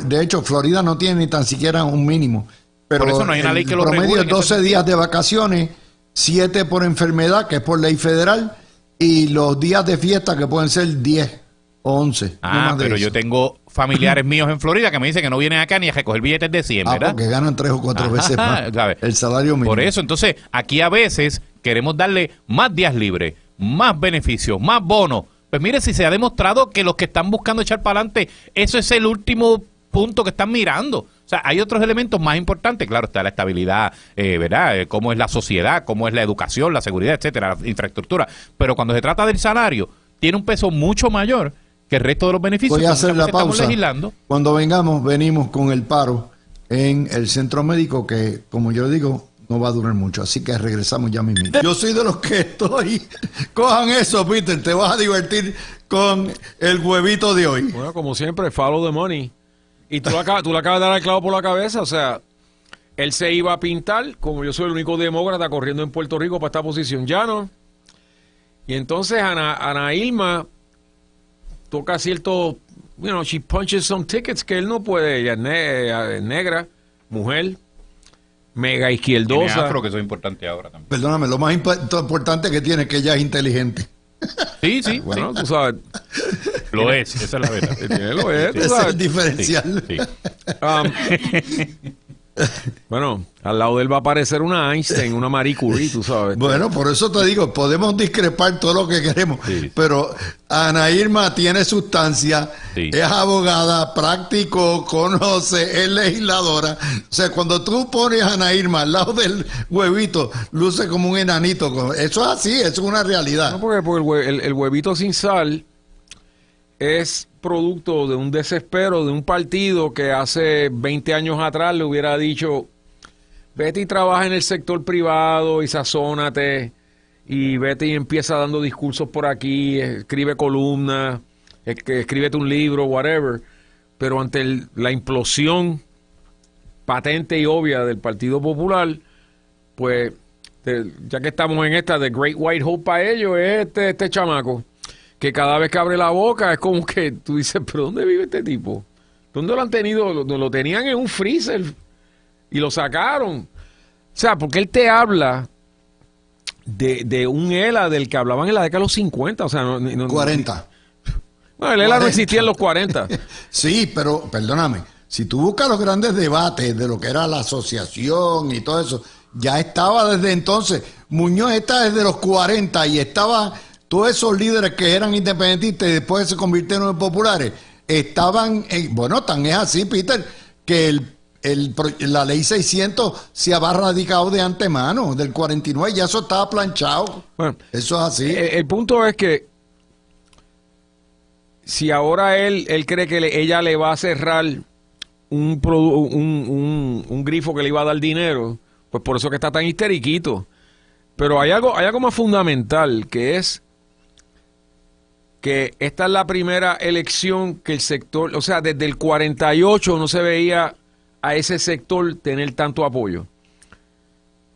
de hecho, Florida no tiene ni tan siquiera un mínimo. Pero por eso no hay una ley que lo regule. El promedio es 12 días de vacaciones, 7 por enfermedad, que es por ley federal, y los días de fiesta, que pueden ser 10 o 11. Ah, pero yo tengo familiares míos en Florida que me dicen que no vienen acá ni a recoger billetes de 100, ¿verdad? Porque ganan 3 o 4 veces más el salario mínimo. Por eso, entonces, aquí a veces queremos darle más días libres, más beneficios, más bonos. Pues mire, si se ha demostrado que los que están buscando echar para adelante, eso es el último punto que están mirando. O sea, hay otros elementos más importantes. Claro, está la estabilidad, ¿verdad? Cómo es la sociedad, cómo es la educación, la seguridad, etcétera, la infraestructura. Pero cuando se trata del salario, tiene un peso mucho mayor que el resto de los beneficios. Voy a hacer la pausa. Legislando. Cuando venimos con el paro en el centro médico, que, como yo digo, no va a durar mucho. Así que regresamos ya mismo. Yo soy de los que estoy. Cojan eso, Peter. Te vas a divertir con el huevito de hoy. Bueno, como siempre, follow the money. Y tú le acabas de dar el clavo por la cabeza. O sea, él se iba a pintar, como yo soy el único demócrata corriendo en Puerto Rico para esta posición. Ya no. Y entonces Ana Irma toca cierto, she punches some tickets que él no puede. Ella es negra, mujer, mega izquierdosa. Tiene afro, que eso es importante ahora también. Perdóname, lo más importante que tiene es que ella es inteligente. Sí, sí. Bueno, sí. tú sabes. Lo es, esa es la verdad. Lo es, tú Ese es sabes. el diferencial. Sí, sí. Bueno, al lado de él va a aparecer una Einstein, una Marie Curie, tú sabes. Bueno, por eso te digo, podemos discrepar todo lo que queremos, Sí. pero Ana Irma tiene sustancia, Sí. es abogada, practicó, conoce, es legisladora. O sea, cuando tú pones a Ana Irma al lado del huevito, luce como un enanito. Eso es así, eso es una realidad. No, porque el huevito sin sal es producto de un desespero de un partido que hace 20 años atrás le hubiera dicho: vete y trabaja en el sector privado y sazónate, y vete y empieza dando discursos por aquí, escribe columnas, escríbete un libro, whatever. Pero ante la implosión patente y obvia del Partido Popular, pues ya que estamos en esta, The Great White Hope para ellos es este chamaco, que cada vez que abre la boca es como que tú dices: ¿pero dónde vive este tipo? ¿Dónde lo han tenido? Lo tenían en un freezer y lo sacaron. O sea, porque él te habla de un ELA del que hablaban en la década de los 50, o sea, 40. Bueno, el ELA no existía en los 40. Sí, pero perdóname, si tú buscas los grandes debates de lo que era la asociación y todo eso, ya estaba desde entonces. Muñoz está desde los 40 y estaba todos esos líderes que eran independentistas y después se convirtieron en populares, estaban, bueno, tan es así, Peter, que la ley 600 se había radicado de antemano, del 49, ya eso estaba planchado. Bueno, eso es así. El punto es que si ahora él cree que ella le va a cerrar un grifo que le iba a dar dinero, pues por eso que está tan histeriquito. Pero hay algo más fundamental, que es que esta es la primera elección que el sector, o sea, desde el 48 no se veía a ese sector tener tanto apoyo.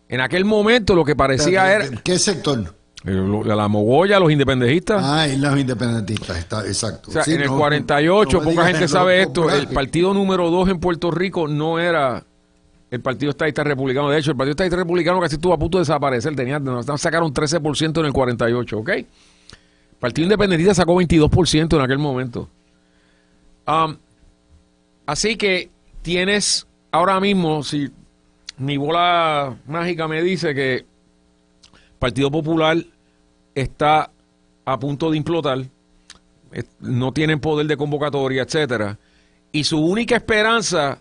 En aquel momento lo que parecía era... ¿Qué sector? La mogolla, los independentistas. Ah, y los independentistas, está, exacto. O sea, sí, en el no, 48, no me poca digas gente en sabe lo esto, popular. el partido número 2 en Puerto Rico no era el Partido Estadista Republicano. De hecho, el Partido Estadista Republicano casi estuvo a punto de desaparecer. Sacaron 13% en el 48, ¿ok? El Partido Independentista sacó 22% en aquel momento. Así que tienes ahora mismo, si mi bola mágica me dice que el Partido Popular está a punto de implotar, no tienen poder de convocatoria, etcétera, y su única esperanza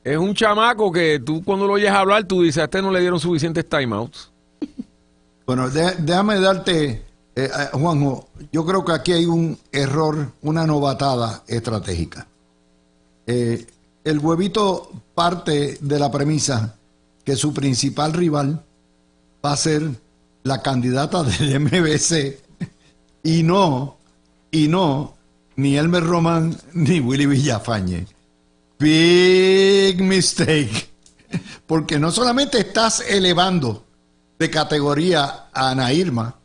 es un chamaco que tú cuando lo oyes hablar, tú dices, a este no le dieron suficientes timeouts. Bueno, déjame darte, Juanjo, yo creo que aquí hay un error, una novatada estratégica. El huevito parte de la premisa que su principal rival va a ser la candidata del MBC y no ni Elmer Román ni Willy Villafañe. Big mistake. Porque no solamente estás elevando de categoría a Ana Irma,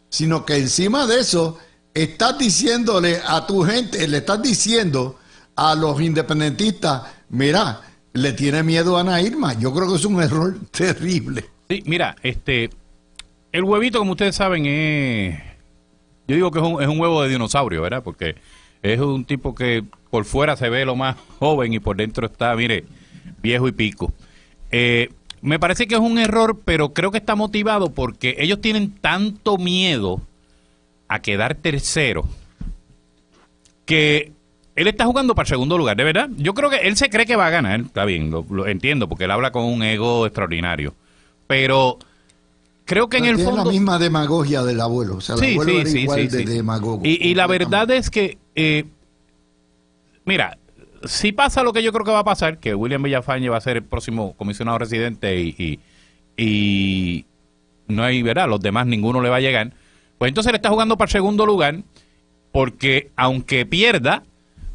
sino que encima de eso estás diciéndole a tu gente, le estás diciendo a los independentistas, mira, le tiene miedo a Ana Irma. Yo creo que es un error terrible. Sí, mira, el huevito, como ustedes saben, yo digo que es un huevo de dinosaurio, ¿verdad? Porque es un tipo que por fuera se ve lo más joven y por dentro está, mire, viejo y pico. Me parece que es un error, pero creo que está motivado porque ellos tienen tanto miedo a quedar tercero que él está jugando para el segundo lugar, de verdad. Yo creo que él se cree que va a ganar, está bien, lo entiendo, porque él habla con un ego extraordinario. Pero creo que en el tiene fondo... la misma demagogia del abuelo, o sea, el abuelo era igual de demagogo. Y la verdad es que, mira, si pasa lo que yo creo que va a pasar, que William Villafañe va a ser el próximo comisionado residente y no hay, ¿verdad? Los demás ninguno le va a llegar. Pues entonces él está jugando para el segundo lugar porque aunque pierda,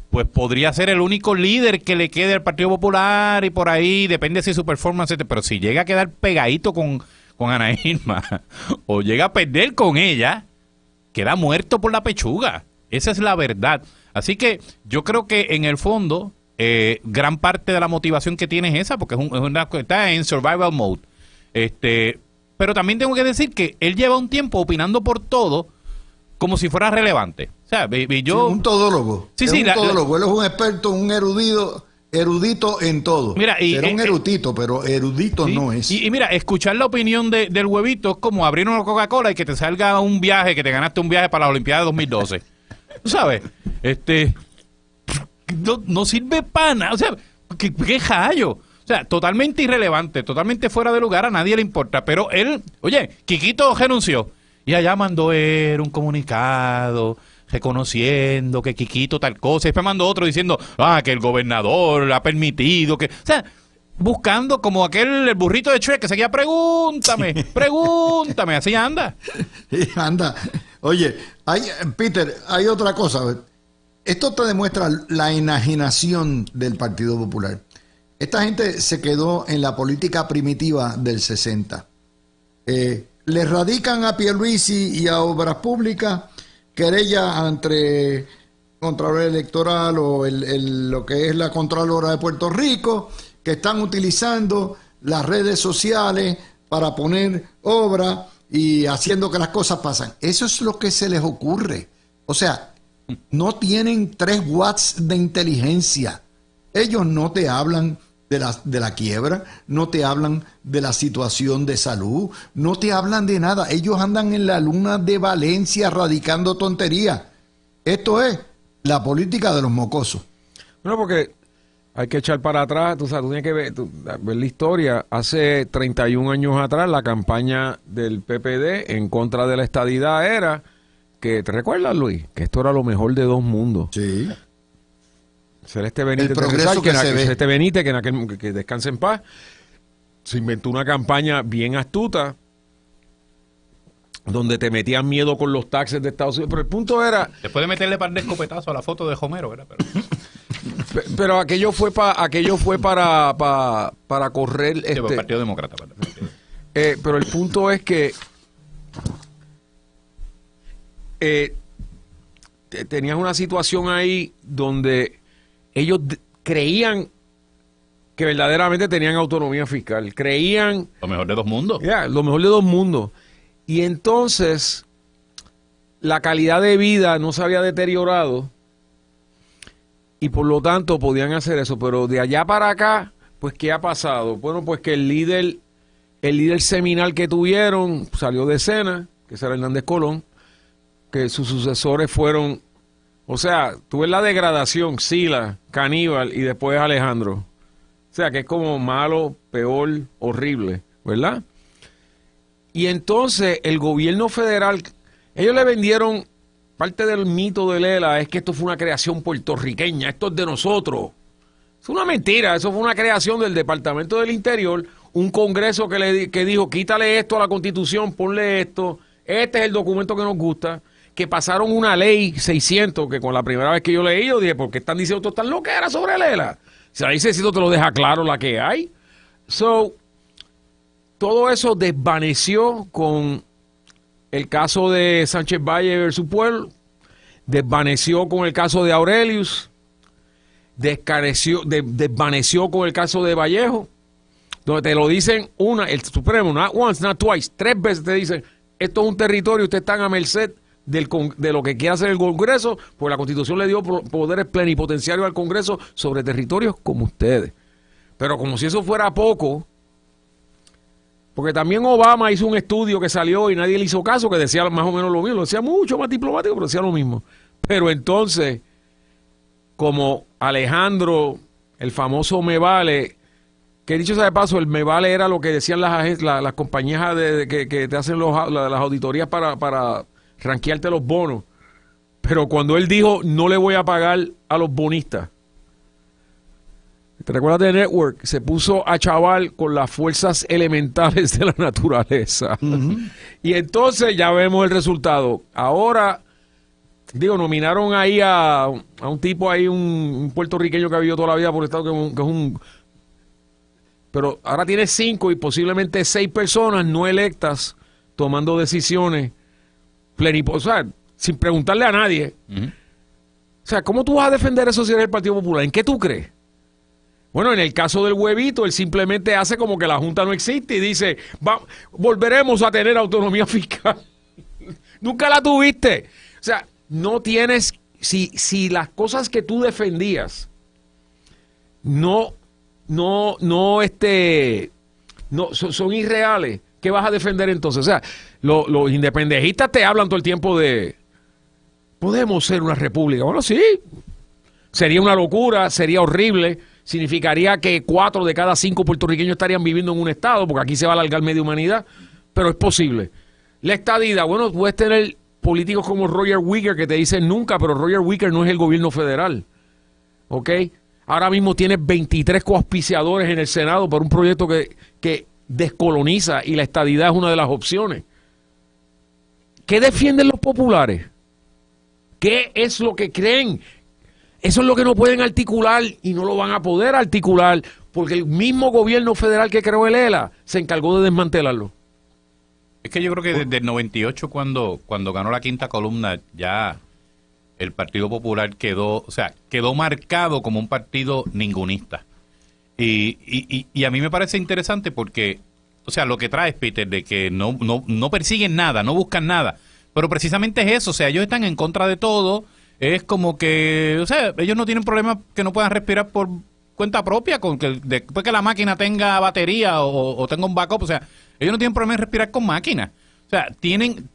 pues podría ser el único líder que le quede al Partido Popular y por ahí, depende si su performance, pero si llega a quedar pegadito con Ana Irma o llega a perder con ella, queda muerto por la pechuga. Esa es la verdad. Así que yo creo que en el fondo gran parte de la motivación que tiene es esa, porque está en survival mode. Pero también tengo que decir que él lleva un tiempo opinando por todo como si fuera relevante. O sea, yo... Sí, un todólogo. Sí, es sí, un todólogo. Él es un experto, un erudito en todo. Mira, será un erudito, pero erudito sí, no es. Y mira, escuchar la opinión del huevito es como abrir una Coca-Cola y que te salga un viaje, que te ganaste un viaje para la Olimpiada de 2012. ¿Tú sabes? No sirve para nada. O sea, ¿qué jallo? O sea, totalmente irrelevante, totalmente fuera de lugar, a nadie le importa. Pero él, oye, Quiquito renunció. Y allá mandó él un comunicado reconociendo que Quiquito tal cosa. Y después mandó otro diciendo, que el gobernador ha permitido que... O sea, buscando como el burrito de Shrek que seguía, pregúntame, así anda. Anda. Oye, Peter, hay otra cosa. Esto te demuestra la enajenación del Partido Popular. Esta gente se quedó en la política primitiva del 60. Le radican a Pierluisi y a Obras Públicas querella ante Contralor Electoral o lo que es la Contralora de Puerto Rico, que están utilizando las redes sociales para poner obra y haciendo que las cosas pasan. Eso es lo que se les ocurre. O sea, no tienen 3 watts de inteligencia. Ellos no te hablan de la quiebra, no te hablan de la situación de salud, no te hablan de nada. Ellos andan en la luna de Valencia radicando tonterías. Esto es la política de los mocosos. Bueno, porque hay que echar para atrás, tú tienes que ver la historia. Hace 31 años atrás, la campaña del PPD en contra de la estadidad era que, ¿te recuerdas, Luis? Que esto era lo mejor de dos mundos. Sí. Celeste Benítez, El progreso que se ve. Celeste Benítez, que descanse en paz, se inventó una campaña bien astuta donde te metían miedo con los taxes de Estados Unidos. Pero el punto era... Después de meterle par de escopetazos a la foto de Homero, ¿verdad? Pero aquello fue para correr... Sí, el Partido Demócrata. Pero el punto es que tenías una situación ahí donde ellos creían que verdaderamente tenían autonomía fiscal. Creían... Lo mejor de dos mundos. Lo mejor de dos mundos. Y entonces la calidad de vida no se había deteriorado y por lo tanto podían hacer eso. Pero de allá para acá, pues ¿qué ha pasado? Bueno, pues que el líder seminal que tuvieron salió de escena, que era Hernández Colón, que sus sucesores fueron, o sea, tú ves la degradación, Sila, Caníbal y después Alejandro. O sea, que es como malo, peor, horrible, ¿verdad? Y entonces el gobierno federal, ellos le vendieron parte del mito de Lela, es que esto fue una creación puertorriqueña, esto es de nosotros. Es una mentira, eso fue una creación del Departamento del Interior, un congreso que dijo, quítale esto a la Constitución, ponle esto, este es el documento que nos gusta, que pasaron una ley 600, que con la primera vez que yo leí, yo dije, ¿por qué están diciendo todas estas loqueras sobre Lela? Si la ley 600 te lo deja claro la que hay. Todo eso desvaneció con el caso de Sánchez Valle versus Pueblo, desvaneció con el caso de Aurelius, desvaneció con el caso de Vallejo, donde te lo dicen el Supremo, not once, not twice, 3 veces te dicen, esto es un territorio, ustedes están a merced de lo que quiera hacer el Congreso, pues la Constitución le dio poderes plenipotenciarios al Congreso sobre territorios como ustedes. Pero como si eso fuera poco, porque también Obama hizo un estudio que salió y nadie le hizo caso, que decía más o menos lo mismo, lo decía mucho más diplomático, pero decía lo mismo. Pero entonces, como Alejandro, el famoso Me Vale, que dicho sea de paso, el Me Vale era lo que decían las compañías que te hacen las auditorías para ranquearte los bonos. Pero cuando él dijo, no le voy a pagar a los bonistas, ¿te recuerdas de Network? Se puso a chaval con las fuerzas elementales de la naturaleza. Y entonces ya vemos el resultado. Ahora, nominaron ahí a un tipo ahí, un puertorriqueño que ha vivido toda la vida por el Estado, que es un... Pero ahora tiene 5 y posiblemente 6 personas no electas tomando decisiones o sea, sin preguntarle a nadie. O sea, ¿cómo tú vas a defender eso si eres el Partido Popular? ¿En qué tú crees? Bueno, en el caso del huevito, él simplemente hace como que la Junta no existe y dice, volveremos a tener autonomía fiscal. Nunca la tuviste. O sea, no tienes, si las cosas que tú defendías son irreales, ¿qué vas a defender entonces? O sea, los independentistas te hablan todo el tiempo de, podemos ser una república. Bueno, sí, sería una locura, sería horrible. Significaría que 4 de cada 5 puertorriqueños estarían viviendo en un estado, porque aquí se va a alargar media humanidad, pero es posible. La estadidad, bueno, puedes tener políticos como Roger Wicker que te dicen nunca, pero Roger Wicker no es el gobierno federal, ¿ok? Ahora mismo tienes 23 coauspiciadores en el Senado por un proyecto que descoloniza y la estadidad es una de las opciones. ¿Qué defienden los populares? ¿Qué es lo que creen? Eso es lo que no pueden articular y no lo van a poder articular porque el mismo gobierno federal que creó el ELA se encargó de desmantelarlo. Es que yo creo que desde el 98 cuando ganó la quinta columna ya el Partido Popular quedó marcado como un partido ningunista. Y a mí me parece interesante porque, o sea, lo que traes, Peter, de que no persiguen nada, no buscan nada, pero precisamente es eso, o sea, ellos están en contra de todo. Es como que, o sea, ellos no tienen problema que no puedan respirar por cuenta propia, con que después que la máquina tenga batería o tenga un backup, o sea, ellos no tienen problema en respirar con máquinas. O sea, tienen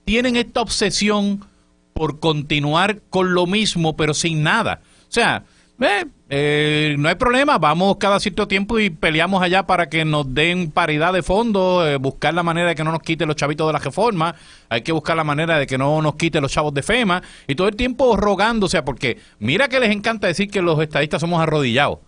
esta obsesión por continuar con lo mismo, pero sin nada. O sea, no hay problema, vamos cada cierto tiempo y peleamos allá para que nos den paridad de fondos, buscar la manera de que no nos quiten los chavitos de la reforma, hay que buscar la manera de que no nos quiten los chavos de FEMA, y todo el tiempo rogando, o sea, porque mira que les encanta decir que los estadistas somos arrodillados,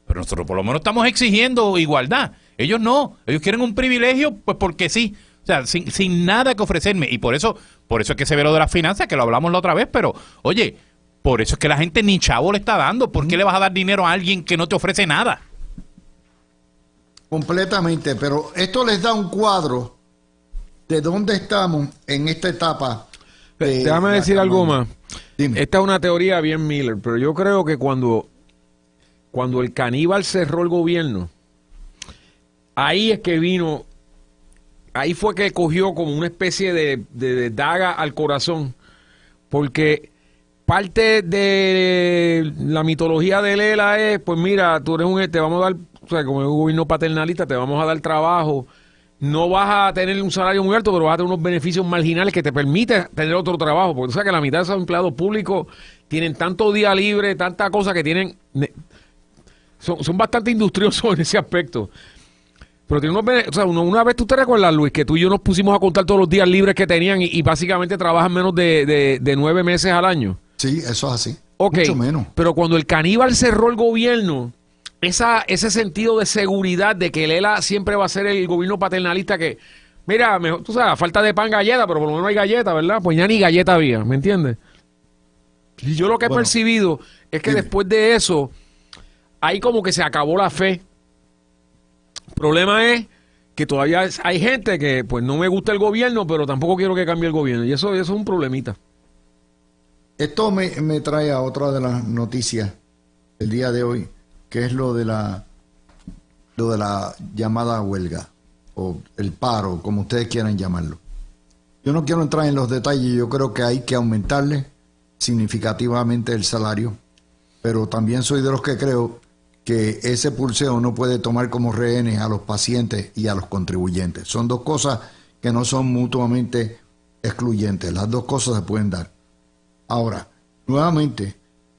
pero nosotros por lo menos estamos exigiendo igualdad. Ellos no, ellos quieren un privilegio, pues porque sí. O sea, sin nada que ofrecerme. Y por eso es que se ve lo de las finanzas, que lo hablamos la otra vez, pero, oye, por eso es que la gente ni chavo le está dando. ¿Por qué le vas a dar dinero a alguien que no te ofrece nada? Completamente, pero esto les da un cuadro de dónde estamos en esta etapa. Déjame decir algo más. Dime. Esta es una teoría bien Miller, pero yo creo que cuando el caníbal cerró el gobierno, ahí es que vino, ahí fue que cogió como una especie de daga al corazón, porque parte de la mitología de Lela es, pues mira, tú eres te vamos a dar, o sea, como es un gobierno paternalista, te vamos a dar trabajo, no vas a tener un salario muy alto, pero vas a tener unos beneficios marginales que te permiten tener otro trabajo, porque tú sabes que la mitad de esos empleados públicos tienen tanto día libre, tanta cosa que tienen, son bastante industriosos en ese aspecto. Pero tiene o sea, una vez tú te recuerdas, Luis, que tú y yo nos pusimos a contar todos los días libres que tenían y básicamente trabajan menos de 9 meses al año. Sí, eso es así. Ok, mucho menos. pero cuando el caníbal cerró el gobierno, ese sentido de seguridad de que Lela siempre va a ser el gobierno paternalista que, mira, mejor, tú sabes, a falta de pan galleta, pero por lo menos hay galleta, ¿verdad? Pues ya ni galleta había, ¿me entiendes? Y yo lo que he percibido es que después de eso, ahí como que se acabó la fe. El problema es que todavía hay gente que pues no me gusta el gobierno, pero tampoco quiero que cambie el gobierno. Y eso es un problemita. Esto me trae a otra de las noticias del día de hoy, que es lo de la llamada huelga, o el paro, como ustedes quieran llamarlo. Yo no quiero entrar en los detalles, yo creo que hay que aumentarle significativamente el salario, pero también soy de los que creo que ese pulseo no puede tomar como rehenes a los pacientes y a los contribuyentes. Son dos cosas que no son mutuamente excluyentes, las dos cosas se pueden dar. Ahora, nuevamente,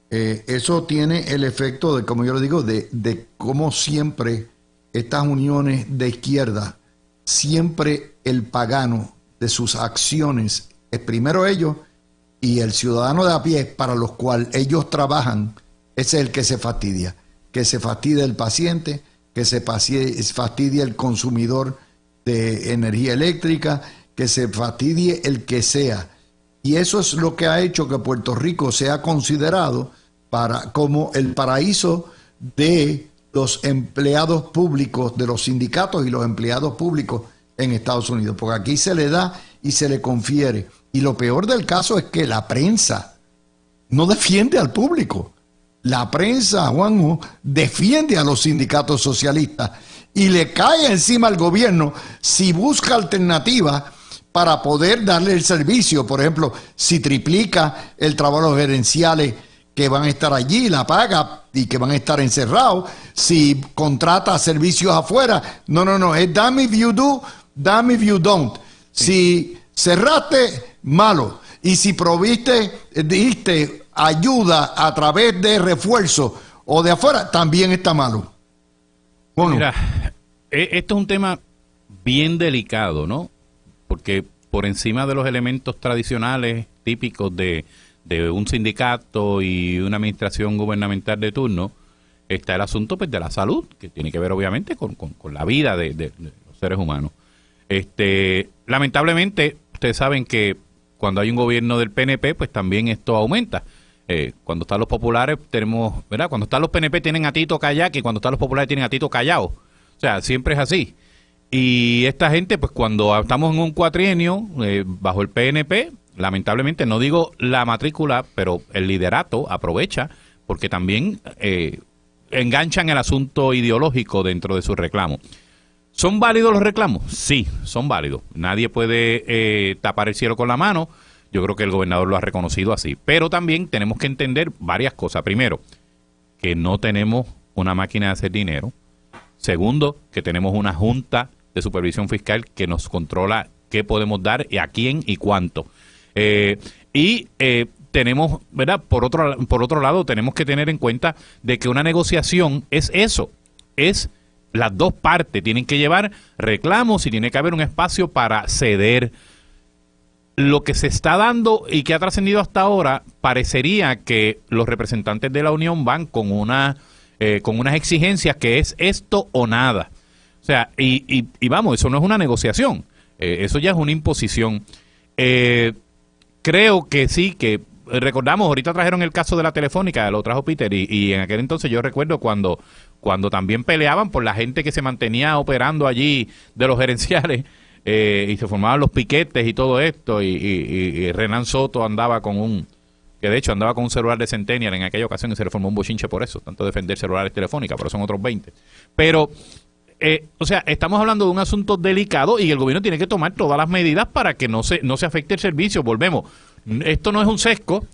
eso tiene el efecto de, como yo le digo, de cómo siempre estas uniones de izquierda, siempre el pagano de sus acciones es primero ellos, y el ciudadano de a pie para los cuales ellos trabajan, ese es el que se fastidia. Que se fastidie el paciente, que se fastidie el consumidor de energía eléctrica, que se fastidie el que sea. Y eso es lo que ha hecho que Puerto Rico sea considerado como el paraíso de los empleados públicos, de los sindicatos y los empleados públicos en Estados Unidos, porque aquí se le da y se le confiere. Y lo peor del caso es que la prensa no defiende al público. La prensa, Juanjo, defiende a los sindicatos socialistas y le cae encima al gobierno si busca alternativas para poder darle el servicio. Por ejemplo, si triplica el trabajo gerenciales que van a estar allí, la paga y que van a estar encerrados, si contrata servicios afuera. No, es damn if you do, damn if you don't. Si cerraste, malo. Y si diste ayuda a través de refuerzo o de afuera, también está malo. Bueno. Mira, esto es un tema bien delicado, ¿no? Porque por encima de los elementos tradicionales típicos de un sindicato y una administración gubernamental de turno, está el asunto pues de la salud, que tiene que ver obviamente con la vida de los seres humanos. Lamentablemente, ustedes saben que cuando hay un gobierno del PNP, pues también esto aumenta. Cuando están los populares tenemos, ¿verdad? Cuando están los PNP tienen a Tito Kayak y cuando están los populares tienen a Tito Callao. O sea, siempre es así. Y esta gente, pues cuando estamos en un cuatrienio bajo el PNP, lamentablemente, no digo la matrícula, pero el liderato aprovecha porque también enganchan el asunto ideológico dentro de sus reclamos. ¿Son válidos los reclamos? Sí, son válidos. Nadie puede tapar el cielo con la mano. Yo creo que el gobernador lo ha reconocido así. Pero también tenemos que entender varias cosas. Primero, que no tenemos una máquina de hacer dinero. Segundo, que tenemos una junta de supervisión fiscal que nos controla qué podemos dar y a quién y cuánto. Tenemos, ¿verdad? Por otro lado, tenemos que tener en cuenta de que una negociación es eso, es las dos partes tienen que llevar reclamos y tiene que haber un espacio para ceder. Lo que se está dando y que ha trascendido hasta ahora, parecería que los representantes de la Unión van con unas exigencias que es esto o nada. O sea, y vamos, eso no es una negociación, eso ya es una imposición. Creo que sí, que recordamos, ahorita trajeron el caso de la Telefónica, lo trajo Peter, y en aquel entonces yo recuerdo cuando también peleaban por la gente que se mantenía operando allí de los gerenciales, y se formaban los piquetes y todo esto, y Renan Soto andaba con un celular de Centennial en aquella ocasión y se le formó un bochinche por eso, tanto defender celulares Telefónica, pero son otros 20. Pero, o sea, estamos hablando de un asunto delicado y el gobierno tiene que tomar todas las medidas para que no se afecte el servicio. Volvemos, esto no es un sesco,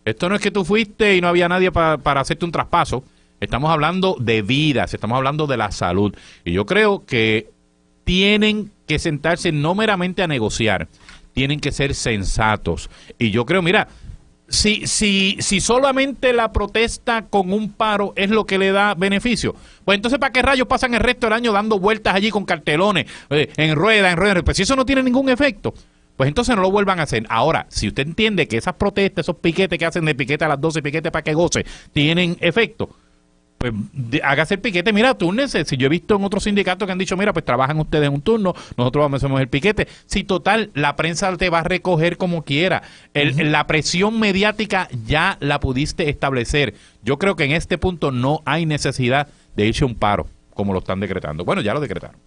esto no es que tú fuiste y no había nadie para hacerte un traspaso, estamos hablando de vidas, estamos hablando de la salud. Y yo creo que tienen que sentarse no meramente a negociar, tienen que ser sensatos. Y yo creo, mira, si solamente la protesta con un paro es lo que le da beneficio, pues entonces ¿para qué rayos pasan el resto del año dando vueltas allí con cartelones, en rueda? Pues si eso no tiene ningún efecto, pues entonces no lo vuelvan a hacer. Ahora, si usted entiende que esas protestas, esos piquetes que hacen de piquete a las 12, piquete para que goce, tienen efecto, pues hágase el piquete, mira, túrnese. Si yo he visto en otros sindicatos que han dicho, mira, pues trabajan ustedes en un turno, nosotros vamos a hacer el piquete. Si total, la prensa te va a recoger como quiera. La presión mediática ya la pudiste establecer. Yo creo que en este punto no hay necesidad de irse a un paro, como lo están decretando. Bueno, ya lo decretaron.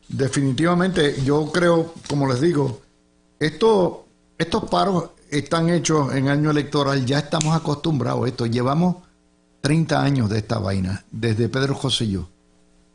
Definitivamente, yo creo, como les digo, estos paros están hechos en año electoral, ya estamos acostumbrados a esto. Llevamos 30 años de esta vaina, desde Pedro Joselló.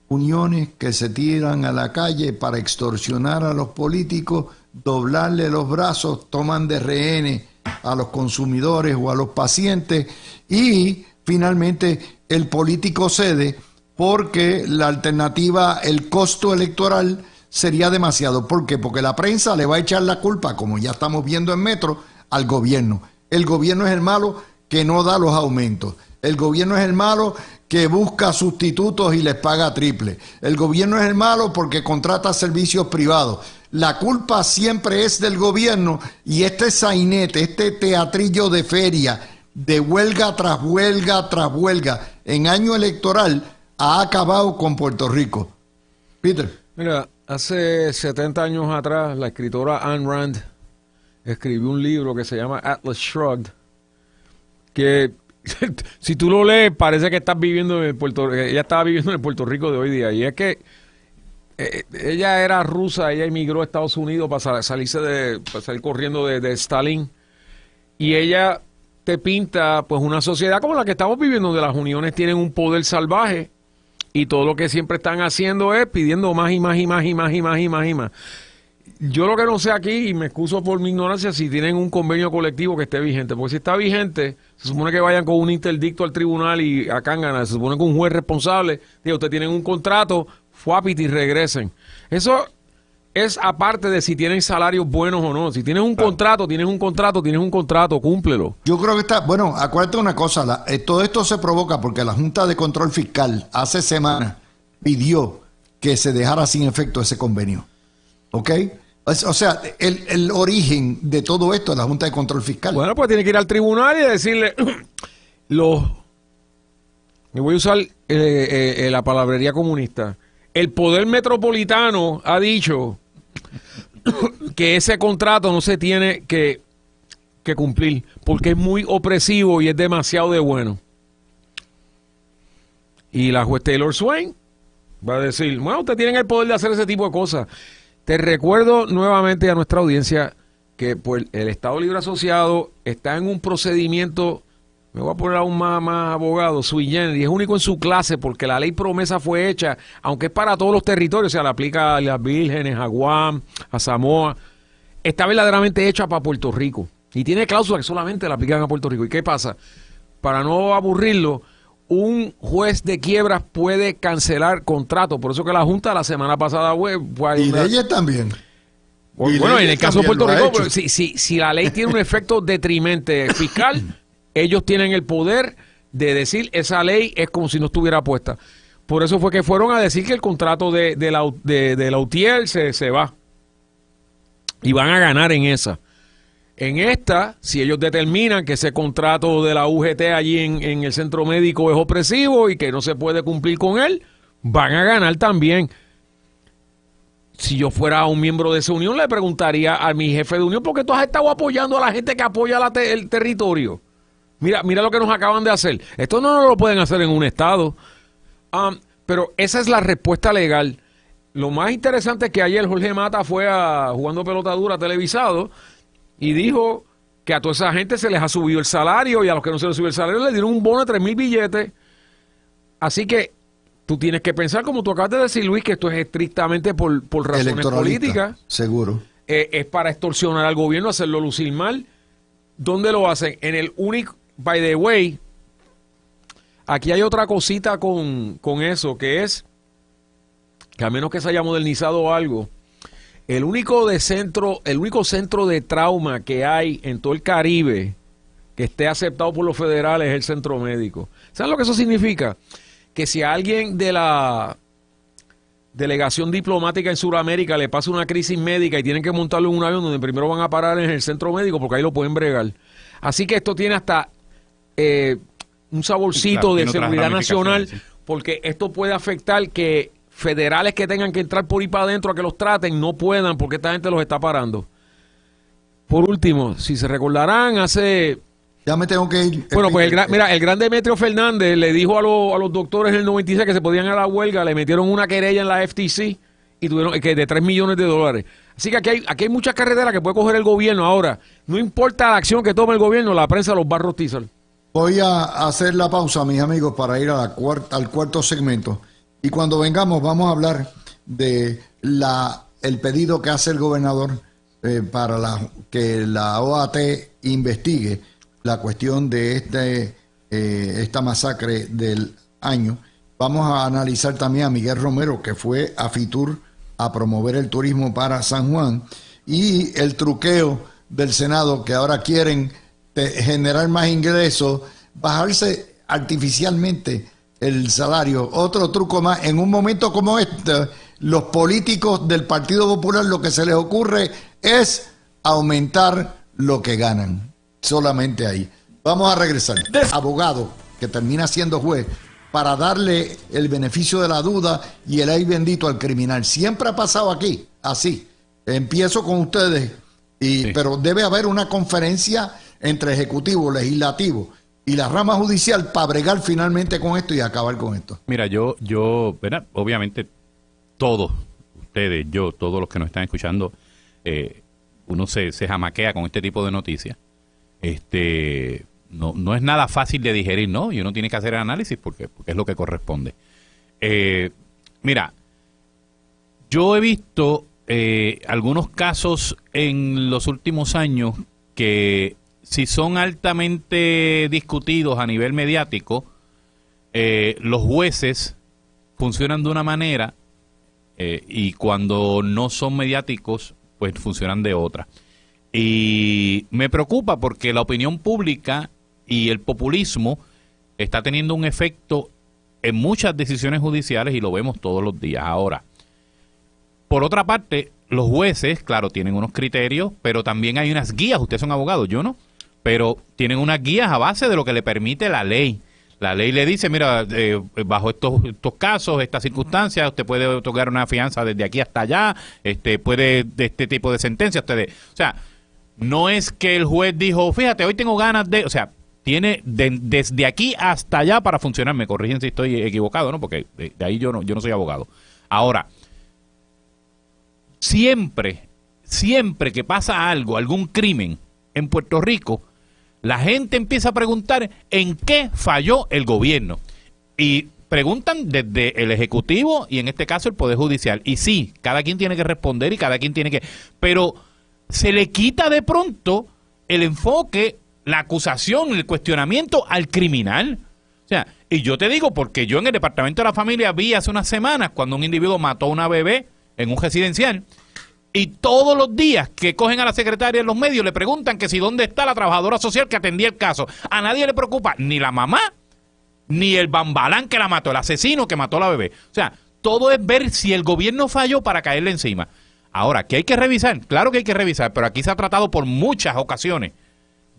Uniones que se tiran a la calle para extorsionar a los políticos, doblarle los brazos, toman de rehenes a los consumidores o a los pacientes y finalmente el político cede porque la alternativa, el costo electoral sería demasiado. ¿Por qué? Porque la prensa le va a echar la culpa, como ya estamos viendo en Metro, al gobierno. El gobierno es el malo que no da los aumentos. El gobierno es el malo que busca sustitutos y les paga triple. El gobierno es el malo porque contrata servicios privados. La culpa siempre es del gobierno y este sainete, este teatrillo de feria, de huelga tras huelga tras huelga, en año electoral, ha acabado con Puerto Rico. Peter. Mira, hace 70 años atrás, la escritora Ayn Rand escribió un libro que se llama Atlas Shrugged, que si tú lo lees, parece que estás viviendo en ella estaba viviendo en el Puerto Rico de hoy día. Y es que ella era rusa, ella emigró a Estados Unidos para salir corriendo de Stalin. Y ella te pinta pues una sociedad como la que estamos viviendo, donde las uniones tienen un poder salvaje y todo lo que siempre están haciendo es pidiendo más y más y más y más y más y más y más. Yo lo que no sé aquí, y me excuso por mi ignorancia, si tienen un convenio colectivo que esté vigente, porque si está vigente, se supone que vayan con un interdicto al tribunal y a Cángana, se supone que un juez responsable, diga, ustedes tienen un contrato, fuápiti y regresen. Eso es aparte de si tienen salarios buenos o no. Si tienes un contrato, tienes un contrato, cúmplelo. Yo creo que está, bueno, acuérdate una cosa, todo esto se provoca porque la Junta de Control Fiscal hace semanas pidió que se dejara sin efecto ese convenio. ¿Ok? O sea, el origen de todo esto es la Junta de Control Fiscal. Bueno, pues tiene que ir al tribunal y decirle me voy a usar la palabrería comunista. El poder metropolitano ha dicho que ese contrato no se tiene que cumplir porque es muy opresivo y es demasiado de bueno. Y la juez Taylor Swain va a decir, bueno, ustedes tienen el poder de hacer ese tipo de cosas. Te recuerdo nuevamente a nuestra audiencia que pues, el Estado Libre Asociado está en un procedimiento, me voy a poner aún más abogado, sui generis, es único en su clase porque la ley promesa fue hecha, aunque es para todos los territorios, o sea, le aplica a las Vírgenes, a Guam, a Samoa, está verdaderamente hecha para Puerto Rico y tiene cláusulas que solamente le aplican a Puerto Rico. ¿Y qué pasa? Para no aburrirlo, un juez de quiebras puede cancelar contrato. Por eso que la Junta la semana pasada y leyes también. Bueno, en el caso de Puerto Rico, si la ley tiene un efecto detrimente fiscal, ellos tienen el poder de decir esa ley es como si no estuviera puesta. Por eso fue que fueron a decir que el contrato de la UTIER se va. Y van a ganar en esa. En esta, si ellos determinan que ese contrato de la UGT allí en el centro médico es opresivo y que no se puede cumplir con él, van a ganar también. Si yo fuera un miembro de esa unión, le preguntaría a mi jefe de unión, ¿por qué tú has estado apoyando a la gente que apoya el territorio? Mira lo que nos acaban de hacer. Esto no lo pueden hacer en un estado. Pero esa es la respuesta legal. Lo más interesante es que ayer Jorge Mata fue jugando pelota dura televisado y dijo que a toda esa gente se les ha subido el salario y a los que no se les subió el salario le dieron un bono de 3,000 billetes. Así que tú tienes que pensar, como tú acabas de decir, Luis, que esto es estrictamente por razones políticas. Seguro. Es para extorsionar al gobierno, hacerlo lucir mal. ¿Dónde lo hacen? En el único, by the way, aquí hay otra cosita con eso, que es que a menos que se haya modernizado algo, el único centro de trauma que hay en todo el Caribe que esté aceptado por los federales es el centro médico. ¿Saben lo que eso significa? Que si a alguien de la delegación diplomática en Sudamérica le pasa una crisis médica y tienen que montarlo en un avión, donde primero van a parar en el centro médico porque ahí lo pueden bregar. Así que esto tiene hasta un saborcito de seguridad nacional, porque esto puede afectar que federales que tengan que entrar por ahí para adentro a que los traten no puedan porque esta gente los está parando. Por último, si se recordarán, ya me tengo que ir. Bueno, pues el gran Demetrio Fernández le dijo a los doctores en el 96 que se podían ir a la huelga, le metieron una querella en la FTC y tuvieron que de $3 millones. Así que aquí hay muchas carreteras que puede coger el gobierno. Ahora, no importa la acción que tome el gobierno, la prensa los va a rostizar. Voy a hacer la pausa, mis amigos, para ir al cuarto segmento. Y cuando vengamos vamos a hablar de el pedido que hace el gobernador para que la OAT investigue la cuestión de esta masacre del año. Vamos a analizar también a Miguel Romero, que fue a Fitur a promover el turismo para San Juan, y el truqueo del Senado, que ahora quieren generar más ingresos, bajarse artificialmente el salario. Otro truco más. En un momento como este, los políticos del Partido Popular lo que se les ocurre es aumentar lo que ganan. Solamente ahí. Vamos a regresar. Abogado que termina siendo juez para darle el beneficio de la duda y el ay bendito al criminal. Siempre ha pasado aquí, así. Empiezo con ustedes, pero debe haber una conferencia entre ejecutivo, legislativo y la rama judicial para bregar finalmente con esto y acabar con esto. Mira, yo, ¿verdad? Obviamente, todos ustedes, todos los que nos están escuchando, uno se jamaquea con este tipo de noticias. No es nada fácil de digerir, ¿no? Y uno tiene que hacer el análisis porque es lo que corresponde. Mira, yo he visto algunos casos en los últimos años que si son altamente discutidos a nivel mediático, los jueces funcionan de una manera y cuando no son mediáticos, pues funcionan de otra. Y me preocupa porque la opinión pública y el populismo está teniendo un efecto en muchas decisiones judiciales y lo vemos todos los días. Ahora, por otra parte, los jueces, claro, tienen unos criterios, pero también hay unas guías. Ustedes son abogados, yo no. Pero tienen unas guías a base de lo que le permite la ley. La ley le dice, mira, bajo estos casos, estas circunstancias, usted puede otorgar una fianza desde aquí hasta allá, puede de este tipo de sentencia. O sea, no es que el juez dijo, fíjate, hoy tengo ganas de... O sea, tiene desde aquí hasta allá para funcionar. Me corrigen si estoy equivocado, ¿no? Porque de ahí yo no soy abogado. Ahora, siempre que pasa algo, algún crimen en Puerto Rico, la gente empieza a preguntar en qué falló el gobierno. Y preguntan desde el Ejecutivo y en este caso el Poder Judicial. Y sí, cada quien tiene que responder y cada quien tiene que... Pero se le quita de pronto el enfoque, la acusación, el cuestionamiento al criminal. O O sea, y yo te digo porque yo en el Departamento de la Familia vi hace unas semanas cuando un individuo mató a una bebé en un residencial y todos los días que cogen a la secretaria en los medios le preguntan que si dónde está la trabajadora social que atendía el caso. A nadie le preocupa ni la mamá ni el bambalán que la mató, el asesino que mató a la bebé. O sea, todo es ver si el gobierno falló para caerle encima. Ahora, ¿qué hay que revisar? Claro que hay que revisar, pero aquí se ha tratado por muchas ocasiones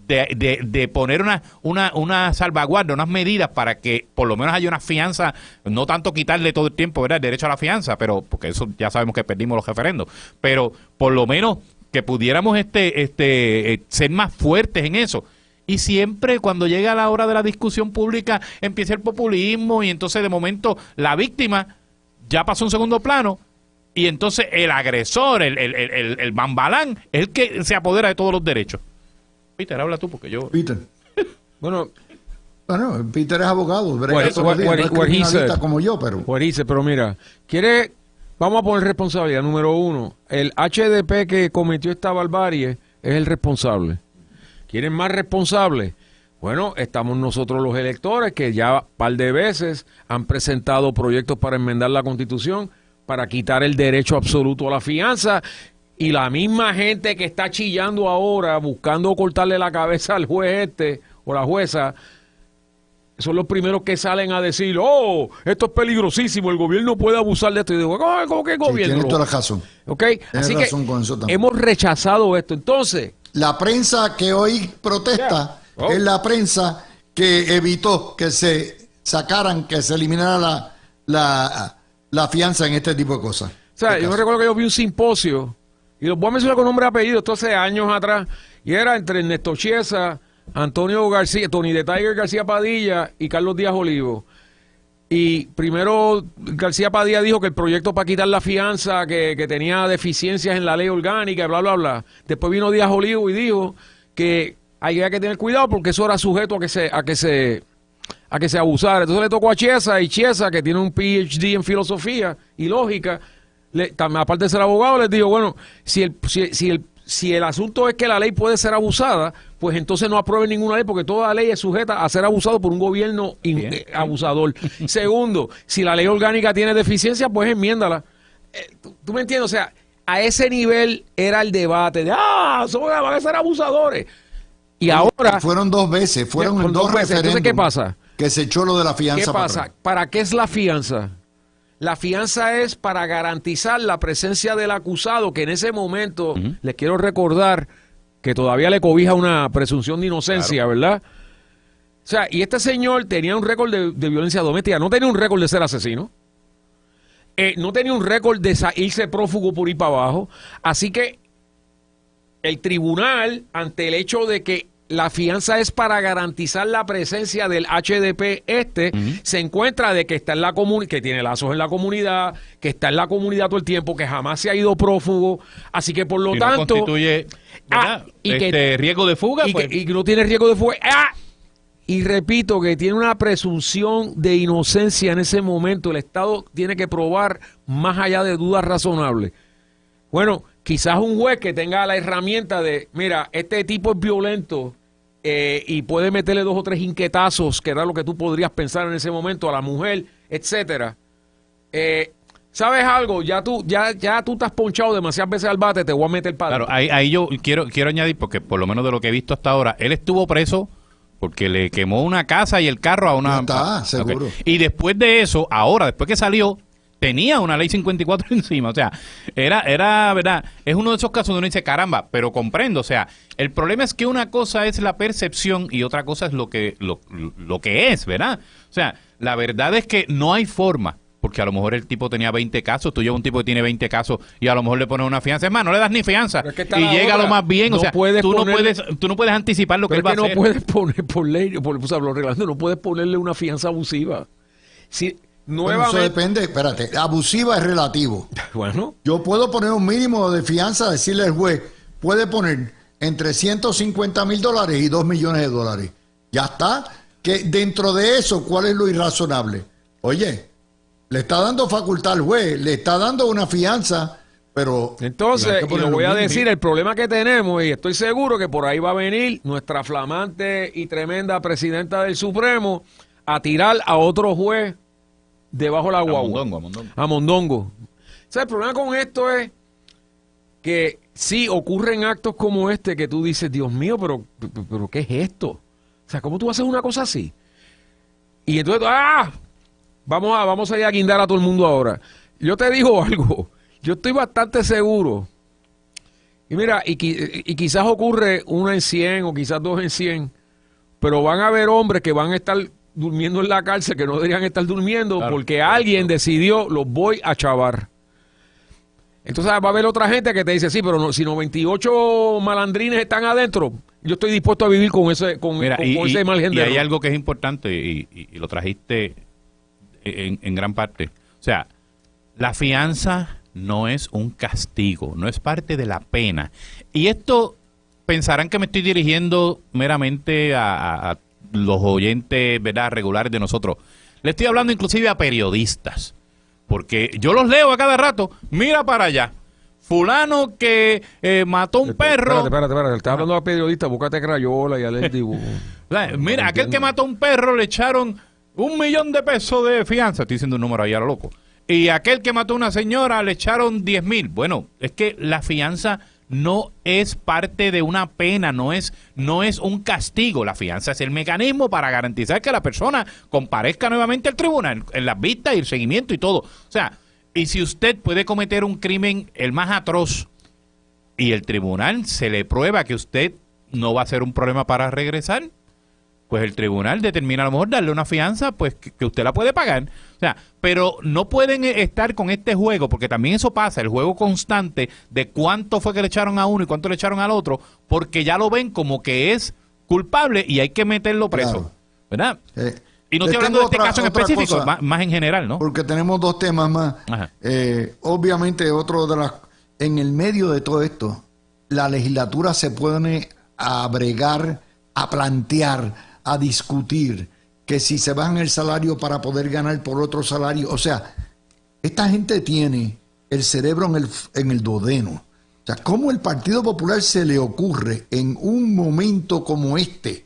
de poner una salvaguardia, unas medidas para que por lo menos haya una fianza, no tanto quitarle todo el tiempo, ¿verdad?, el derecho a la fianza, pero porque eso ya sabemos que perdimos los referendos, pero por lo menos que pudiéramos ser más fuertes en eso. Y siempre cuando llega la hora de la discusión pública empieza el populismo y entonces de momento la víctima ya pasó a un segundo plano y entonces el agresor, el bambalán, es el que se apodera de todos los derechos. Peter, habla tú porque yo... Peter. Bueno, Peter es abogado, what no es he criminalista said. como yo, pero... Pero mira, vamos a poner responsabilidad. Número uno, el HDP que cometió esta barbarie es el responsable. ¿Quieren más responsables? Bueno, estamos nosotros los electores que ya un par de veces han presentado proyectos para enmendar la Constitución, para quitar el derecho absoluto a la fianza. Y la misma gente que está chillando ahora, buscando cortarle la cabeza al juez o la jueza, son los primeros que salen a decir, oh, esto es peligrosísimo, el gobierno puede abusar de esto. Y digo, ¿cómo que el gobierno? Sí, tienes toda la razón. ¿Ok? Así que con eso también. hemos rechazado esto. Entonces... La prensa que hoy protesta es la prensa que evitó que se sacaran, que se eliminara la fianza en este tipo de cosas. O sea, yo me recuerdo que yo vi un simposio, y los voy a mencionar con nombre y apellido, esto hace años atrás, y era entre Ernesto Chiesa, Antonio García, Tony de Tiger García Padilla y Carlos Díaz Olivo. Y primero García Padilla dijo que el proyecto para quitar la fianza, que tenía deficiencias en la ley orgánica, bla, bla, bla. Después vino Díaz Olivo y dijo que había que tener cuidado porque eso era sujeto a que se abusara. Entonces le tocó a Chiesa, y Chiesa, que tiene un PhD en filosofía y lógica, aparte de ser abogado, les dijo, bueno, si el asunto es que la ley puede ser abusada, pues entonces no aprueben ninguna ley porque toda ley es sujeta a ser abusado por un gobierno abusador. Segundo, si la ley orgánica tiene deficiencia, pues enmiéndala. ¿Tú me entiendes? O sea, a ese nivel era el debate de, van a ser abusadores. Y ahora... Fueron dos veces, fueron dos veces. referéndums. Entonces, ¿qué pasa? Que se echó lo de la fianza. ¿Qué pasa? ¿Para qué es la fianza? La fianza es para garantizar la presencia del acusado, que en ese momento, les quiero recordar, que todavía le cobija una presunción de inocencia, claro, ¿verdad? O sea, y este señor tenía un récord de violencia doméstica, no tenía un récord de ser asesino, no tenía un récord de irse prófugo por ir para abajo, así que el tribunal, ante el hecho de que la fianza es para garantizar la presencia del HDP se encuentra de que está en la comunidad, que tiene lazos en la comunidad, que está en la comunidad todo el tiempo, que jamás se ha ido prófugo, así que por lo tanto... No constituye riesgo de fuga. Y que no tiene riesgo de fuga. Y repito que tiene una presunción de inocencia en ese momento. El Estado tiene que probar más allá de dudas razonables. Bueno, quizás un juez que tenga la herramienta de, mira, este tipo es violento y puede meterle 2 o 3 inquietazos, que era lo que tú podrías pensar en ese momento, a la mujer, etcétera. ¿Sabes algo? Ya tú te has ponchado demasiadas veces al bate, te voy a meter para... Claro, ahí yo quiero añadir, porque por lo menos de lo que he visto hasta ahora, él estuvo preso porque le quemó una casa y el carro a una... Ya está, seguro. Okay. Y después de eso, ahora, después que salió, tenía una ley 54 encima, o sea, era verdad, es uno de esos casos donde uno dice, caramba, pero comprendo, o sea, el problema es que una cosa es la percepción y otra cosa es lo que es, ¿verdad? O sea, la verdad es que no hay forma, porque a lo mejor el tipo tenía 20 casos, tú llevas un tipo que tiene 20 casos y a lo mejor le pones una fianza, es más, no le das ni fianza y llega lo más bien, o sea, tú no puedes anticipar lo que él va a hacer. No puedes poner por ley, por los reglamentos, no puedes ponerle una fianza abusiva. Si nuevamente... Bueno, eso depende, espérate, abusiva es relativo. Bueno. Yo puedo poner un mínimo de fianza, decirle al juez, puede poner entre $150,000 y $2 millones. Ya está. Que dentro de eso, ¿cuál es lo irrazonable? Oye, le está dando facultad al juez, le está dando una fianza, pero... Entonces, y lo voy a decir, el problema que tenemos, y estoy seguro que por ahí va a venir nuestra flamante y tremenda presidenta del Supremo a tirar a otro juez debajo de la guagua. A Mondongo. A Mondongo. O sea, el problema con esto es que sí ocurren actos como este que tú dices, Dios mío, pero ¿qué es esto? O sea, ¿cómo tú vas a hacer una cosa así? Y entonces, vamos a ir a guindar a todo el mundo ahora. Yo te digo algo, yo estoy bastante seguro. Y mira, y quizás ocurre 1 en 100 o quizás 2 en 100, pero van a haber hombres que van a estar durmiendo en la cárcel que no deberían estar durmiendo, claro, porque alguien decidió, los voy a chavar. Entonces va a haber otra gente que te dice, sí, pero no, si 98 malandrines están adentro, yo estoy dispuesto a vivir con ese ese mal género. Y hay algo que es importante y lo trajiste en gran parte. O sea, la fianza no es un castigo, no es parte de la pena. Y esto pensarán que me estoy dirigiendo meramente a los oyentes, ¿verdad?, regulares de nosotros. Le estoy hablando inclusive a periodistas, porque yo los leo a cada rato. Mira para allá, fulano que mató un perro. Espérate, estás hablando a periodistas, búscate crayola y a leer dibujo. Mira, aquel que mató un perro le echaron $1,000,000 de fianza. Estoy diciendo un número ahí a lo loco. Y aquel que mató a una señora le echaron 10,000. Bueno, es que la fianza no es parte de una pena, no es un castigo. La fianza es el mecanismo para garantizar que la persona comparezca nuevamente al tribunal, en las vistas y el seguimiento y todo. O sea, y si usted puede cometer un crimen el más atroz y el tribunal se le prueba que usted no va a ser un problema para regresar, pues el tribunal determina a lo mejor darle una fianza, pues que usted la puede pagar. O sea, pero no pueden estar con este juego, porque también eso pasa, el juego constante de cuánto fue que le echaron a uno y cuánto le echaron al otro, porque ya lo ven como que es culpable y hay que meterlo preso, claro, ¿verdad? Y no estoy hablando de este caso en específico, más en general, ¿no? Porque tenemos 2 temas más. Obviamente, otro de las... En el medio de todo esto, la legislatura se pone a bregar, a plantear, a discutir que si se bajan el salario para poder ganar por otro salario. O sea, esta gente tiene el cerebro en el duodeno. O sea, ¿cómo el Partido Popular se le ocurre en un momento como este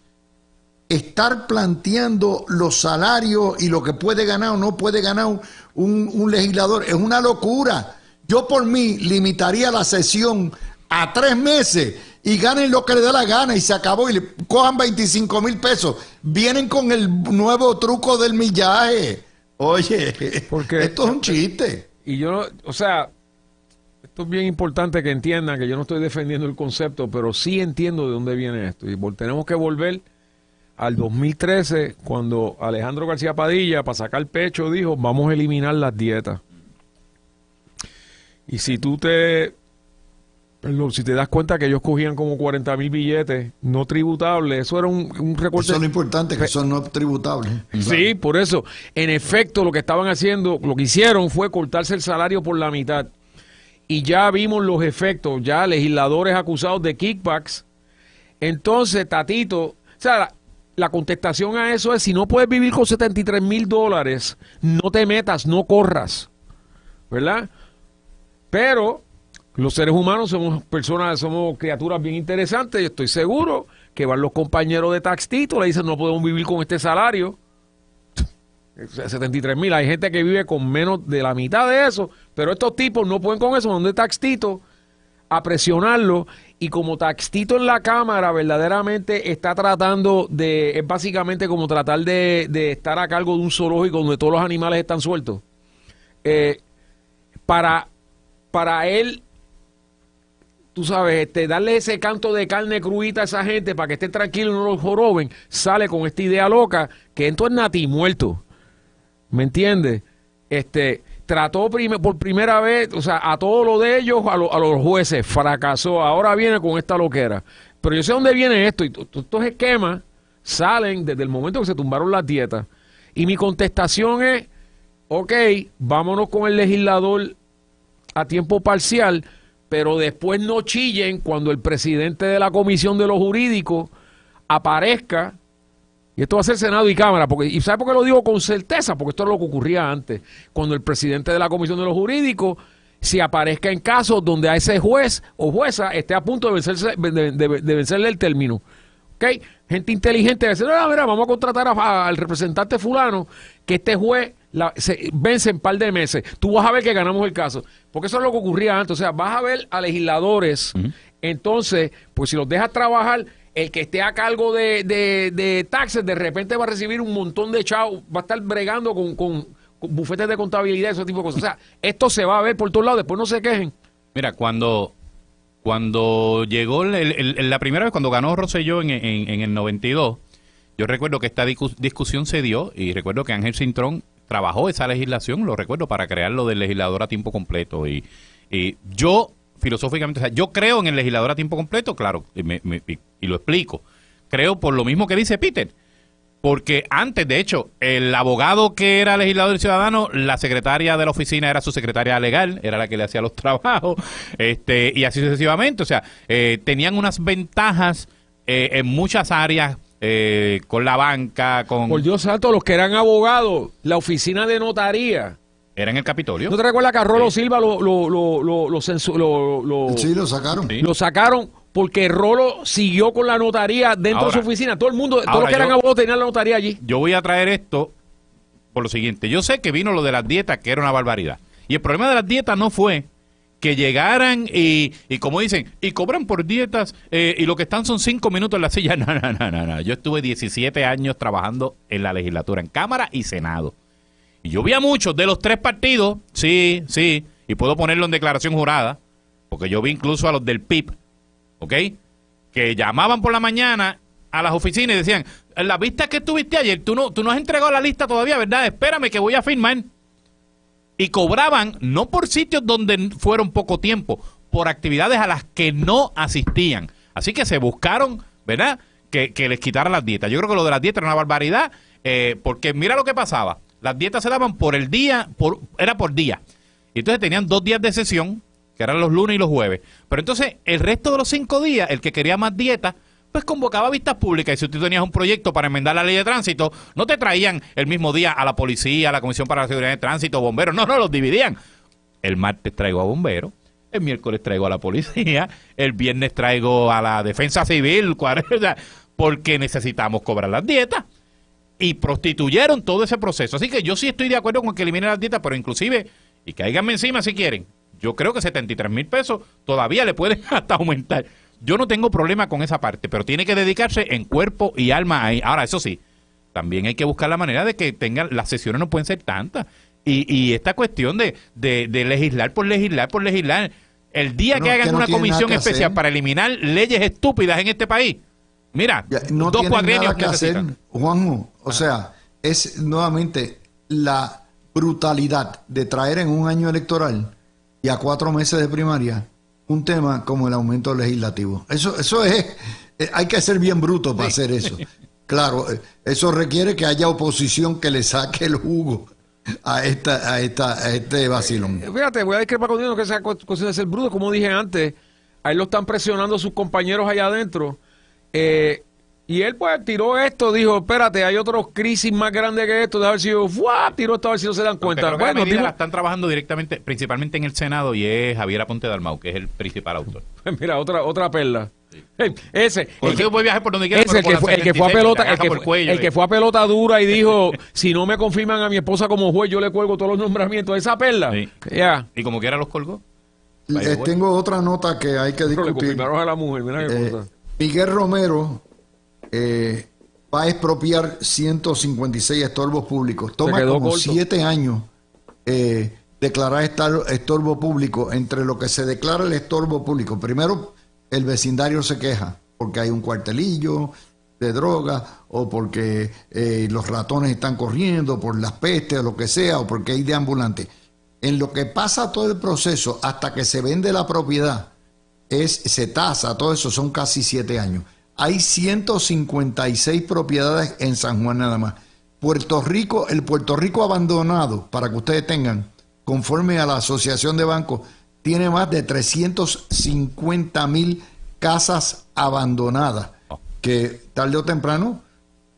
estar planteando los salarios y lo que puede ganar o no puede ganar un legislador? Es una locura. Yo por mí limitaría la sesión a 3 meses y ganen lo que le dé la gana y se acabó y le cojan 25,000 pesos. Vienen con el nuevo truco del millaje. Oye, porque esto es un chiste. Y yo, o sea, esto es bien importante que entiendan que yo no estoy defendiendo el concepto, pero sí entiendo de dónde viene esto. Y tenemos que volver al 2013, cuando Alejandro García Padilla, para sacar pecho, dijo, vamos a eliminar las dietas. Y si si te das cuenta que ellos cogían como 40,000 billetes no tributables, eso era un recorte. Eso es lo importante, que son no tributables. Sí, por eso. En efecto, lo que estaban haciendo, lo que hicieron fue cortarse el salario por la mitad. Y ya vimos los efectos, ya legisladores acusados de kickbacks. Entonces, Tatito, o sea, la contestación a eso es, si no puedes vivir con $73,000, no te metas, no corras, ¿verdad? Pero los seres humanos somos personas, somos criaturas bien interesantes. Yo estoy seguro que van los compañeros de Taxito, le dicen, no podemos vivir con este salario. 73,000. Hay gente que vive con menos de la mitad de eso, pero estos tipos no pueden con eso. Van de Taxito a presionarlo, y como Taxito en la Cámara verdaderamente está tratando de, es básicamente como tratar de estar a cargo de un zoológico donde todos los animales están sueltos. Para él, tú sabes, darle ese canto de carne cruita a esa gente para que estén tranquilos y no los joroben, sale con esta idea loca que esto es nati muerto. ¿Me entiendes? Trató por primera vez, o sea, a todo lo de ellos, a los jueces, fracasó. Ahora viene con esta loquera. Pero yo sé dónde viene esto, y estos esquemas salen desde el momento que se tumbaron las dietas. Y mi contestación es, ok, vámonos con el legislador a tiempo parcial, pero después no chillen cuando el presidente de la Comisión de los Jurídicos aparezca, y esto va a ser Senado y Cámara, y ¿sabe por qué lo digo con certeza? Porque esto es lo que ocurría antes, cuando el presidente de la Comisión de los Jurídicos se aparezca en casos donde a ese juez o jueza esté a punto de vencerle el término. ¿Ok? ¿ok? Gente inteligente dice, no, mira, vamos a contratar al representante fulano, que este juez se vence en un par de meses. Tú vas a ver que ganamos el caso. Porque eso es lo que ocurría antes. O sea, vas a ver a legisladores, entonces, pues si los dejas trabajar, el que esté a cargo de taxes, de repente va a recibir un montón de chavos, va a estar bregando con bufetes de contabilidad, ese tipo de cosas. O sea, esto se va a ver por todos lados, después no se quejen. Mira, cuando llegó la primera vez, cuando ganó Rosselló en el 92, yo recuerdo que esta discusión se dio y recuerdo que Ángel Cintrón trabajó esa legislación, lo recuerdo, para crear lo del legislador a tiempo completo. Y yo, filosóficamente, o sea, yo creo en el legislador a tiempo completo, claro, y lo explico. Creo por lo mismo que dice Peter. Porque antes, de hecho, el abogado que era legislador ciudadano, la secretaria de la oficina era su secretaria legal, era la que le hacía los trabajos, y así sucesivamente. O sea, tenían unas ventajas en muchas áreas, con la banca, con... Por Dios santo, los que eran abogados, la oficina de notaría. Era en el Capitolio. ¿No te recuerdas que a Rolo Silva Sí, lo sacaron. Sí. lo sacaron? Porque Rolo siguió con la notaría dentro de su oficina. Todo el mundo, todos los que eran abogados tenían la notaría allí. Yo voy a traer esto por lo siguiente. Yo sé que vino lo de las dietas, que era una barbaridad. Y el problema de las dietas no fue que llegaran y como dicen, y cobran por dietas, y lo que están son 5 minutos en la silla. No. Yo estuve 17 años trabajando en la legislatura, en Cámara y Senado. Y yo vi a muchos de los 3 partidos, sí, y puedo ponerlo en declaración jurada, porque yo vi incluso a los del PIB, ¿ok? Que llamaban por la mañana a las oficinas y decían, en la vista que tuviste ayer, tú no has entregado la lista todavía, ¿verdad? Espérame que voy a firmar. Y cobraban, no por sitios donde fueron poco tiempo, por actividades a las que no asistían. Así que se buscaron, ¿verdad?, que les quitaran las dietas. Yo creo que lo de las dietas era una barbaridad, porque mira lo que pasaba. Las dietas se daban por el día, era por día. Y entonces tenían 2 días de sesión, que eran los lunes y los jueves. Pero entonces, el resto de los 5 días, el que quería más dieta, pues convocaba vistas públicas. Y si tú tenías un proyecto para enmendar la ley de tránsito, no te traían el mismo día a la policía, a la Comisión para la Seguridad de Tránsito, bomberos. No, los dividían. El martes traigo a bomberos, el miércoles traigo a la policía, el viernes traigo a la defensa civil, porque necesitamos cobrar las dietas. Y prostituyeron todo ese proceso. Así que yo sí estoy de acuerdo con que eliminen las dietas, pero inclusive, y cáiganme encima si quieren, yo creo que 73,000 pesos todavía le pueden hasta aumentar. Yo no tengo problema con esa parte, pero tiene que dedicarse en cuerpo y alma ahí. Ahora, eso sí, también hay que buscar la manera de que tengan, las sesiones no pueden ser tantas. Y esta cuestión de legislar por legislar, el día que hagan una comisión especial para eliminar leyes estúpidas en este país, mira, no 2 cuatrienios que hacer, Juanjo. O sea, es nuevamente la brutalidad de traer en un año electoral y a 4 meses de primaria un tema como el aumento legislativo. Eso es, hay que ser bien bruto para hacer eso. Claro, eso requiere que haya oposición que le saque el jugo a este vacilón. Fíjate, voy a discrepar contigo que esa cuestión de ser bruto, como dije antes, a él lo están presionando sus compañeros allá adentro. Y él pues tiró esto, dijo, espérate, hay otros crisis más grandes que esto, de haber sido, tiró esto a ver si no se dan cuenta. Creo que la medida la están trabajando directamente, principalmente en el Senado, y es Javier Aponte Dalmau, que es el principal autor. Mira, otra perla. Sí. Ese, el puede viajar por donde quiera, ese, el que fue a pelota dura y dijo, si no me confirman a mi esposa como juez, yo le cuelgo todos los nombramientos. Esa perla. Sí. Yeah. Y como quiera los colgó. Tengo otra nota que hay que discutir. Le confirmaron a la mujer, mira qué cosa. Miguel Romero va a expropiar 156 estorbos públicos. Toma como 7 años declarar estorbo público. Entre lo que se declara el estorbo público, primero el vecindario se queja porque hay un cuartelillo de droga, o porque los ratones están corriendo, por las pestes o lo que sea, o porque hay deambulantes. En lo que pasa todo el proceso hasta que se vende la propiedad, se tasa, todo eso son casi 7 años. Hay 156 propiedades en San Juan nada más. El Puerto Rico abandonado, para que ustedes tengan, conforme a la Asociación de Bancos, tiene más de 350,000 casas abandonadas, que tarde o temprano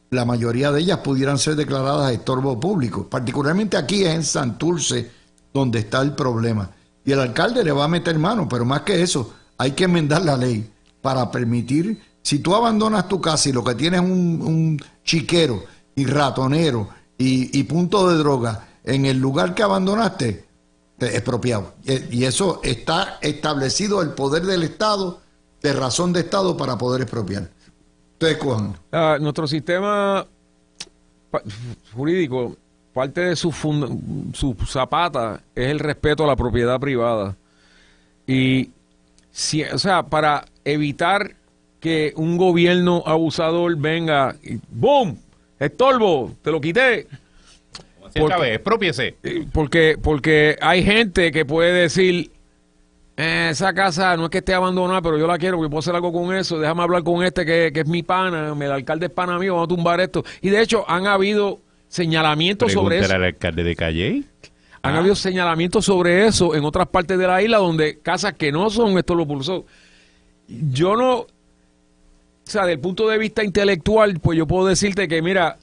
la mayoría de ellas pudieran ser declaradas estorbo público. Particularmente aquí en Santurce, donde está el problema. Y el alcalde le va a meter mano, pero más que eso, hay que enmendar la ley para permitir Si tú abandonas tu casa y lo que tienes es un chiquero y ratonero y punto de droga en el lugar que abandonaste, expropiado. Y eso está establecido el poder del Estado, de razón de Estado para poder expropiar. Ustedes cojan. Nuestro sistema jurídico, parte de su zapata es el respeto a la propiedad privada. Y, o sea, para evitar que un gobierno abusador venga y ¡boom! Estorbo, te lo quité. Expropiese. Porque hay gente que puede decir, esa casa no es que esté abandonada, pero yo la quiero porque puedo hacer algo con eso, déjame hablar con este que es mi pana, el alcalde es pana mío, vamos a tumbar esto. Y de hecho han habido señalamientos sobre eso. Al alcalde de Calle. Han habido señalamientos sobre eso en otras partes de la isla donde casas que no son estorbopulsos. Yo no, o sea, desde el punto de vista intelectual, pues yo puedo decirte que, mira,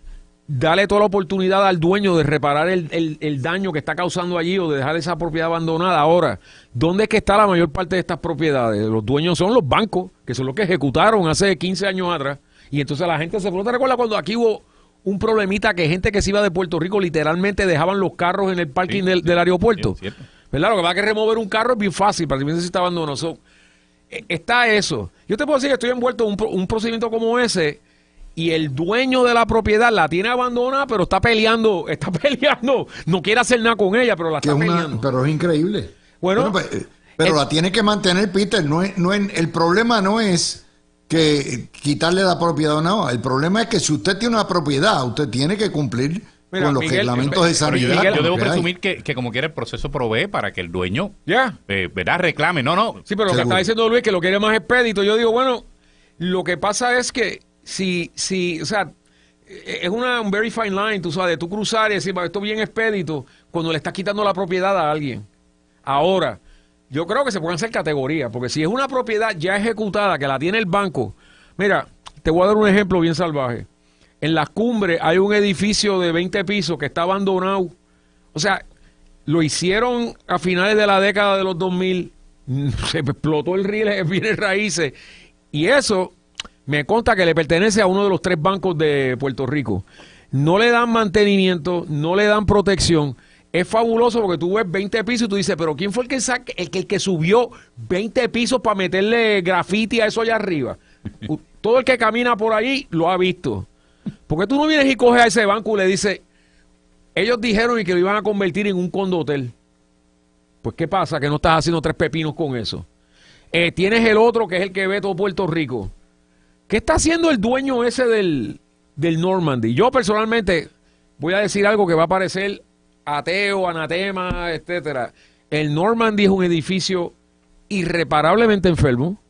dale toda la oportunidad al dueño de reparar el daño que está causando allí o de dejar esa propiedad abandonada. Ahora, ¿dónde es que está la mayor parte de estas propiedades? Los dueños son los bancos, que son los que ejecutaron hace 15 años atrás. Y entonces la gente se... ¿No te recuerdas cuando aquí hubo un problemita que gente que se iba de Puerto Rico literalmente dejaban los carros en el parking del aeropuerto? Sí, ¿verdad? Lo que va a que remover un carro es bien fácil, para si está abandonado. Está eso. Yo te puedo decir que estoy envuelto en un procedimiento como ese y el dueño de la propiedad la tiene abandonada, pero está peleando, no quiere hacer nada con ella, pero la está peleando. Pero es increíble. Bueno, pero la tiene que mantener, Peter. El problema no es que quitarle la propiedad o no. El problema es que si usted tiene una propiedad, usted tiene que cumplir con los reglamentos de sanidad. Yo debo presumir que como quiera el proceso provee para que el dueño ¿verdad? Reclame. No. Sí, pero lo que está diciendo Luis, que lo quiere más expedito. Yo digo, bueno, lo que pasa es que si o sea, es un very fine line, tú sabes, de tú cruzar y decir, esto bien expedito, cuando le estás quitando la propiedad a alguien. Ahora, yo creo que se pueden hacer categorías, porque si es una propiedad ya ejecutada, que la tiene el banco, mira, te voy a dar un ejemplo bien salvaje. En Las Cumbres hay un edificio de 20 pisos que está abandonado. O sea, lo hicieron a finales de la década de los 2000, se explotó el riel, bienes raíces, y eso me consta que le pertenece a uno de los 3 bancos de Puerto Rico. No le dan mantenimiento, no le dan protección. Es fabuloso porque tú ves 20 pisos y tú dices, pero ¿quién fue el que subió 20 pisos para meterle grafiti a eso allá arriba? Todo el que camina por ahí lo ha visto. ¿Por qué tú no vienes y coges a ese banco y le dices, ellos dijeron y que lo iban a convertir en un condotel? Pues ¿qué pasa? Que no estás haciendo 3 pepinos con eso. Tienes el otro que es el que ve todo Puerto Rico. ¿Qué está haciendo el dueño ese del Normandy? Yo personalmente voy a decir algo que va a parecer ateo, anatema, etcétera. El Normandy es un edificio irreparablemente enfermo.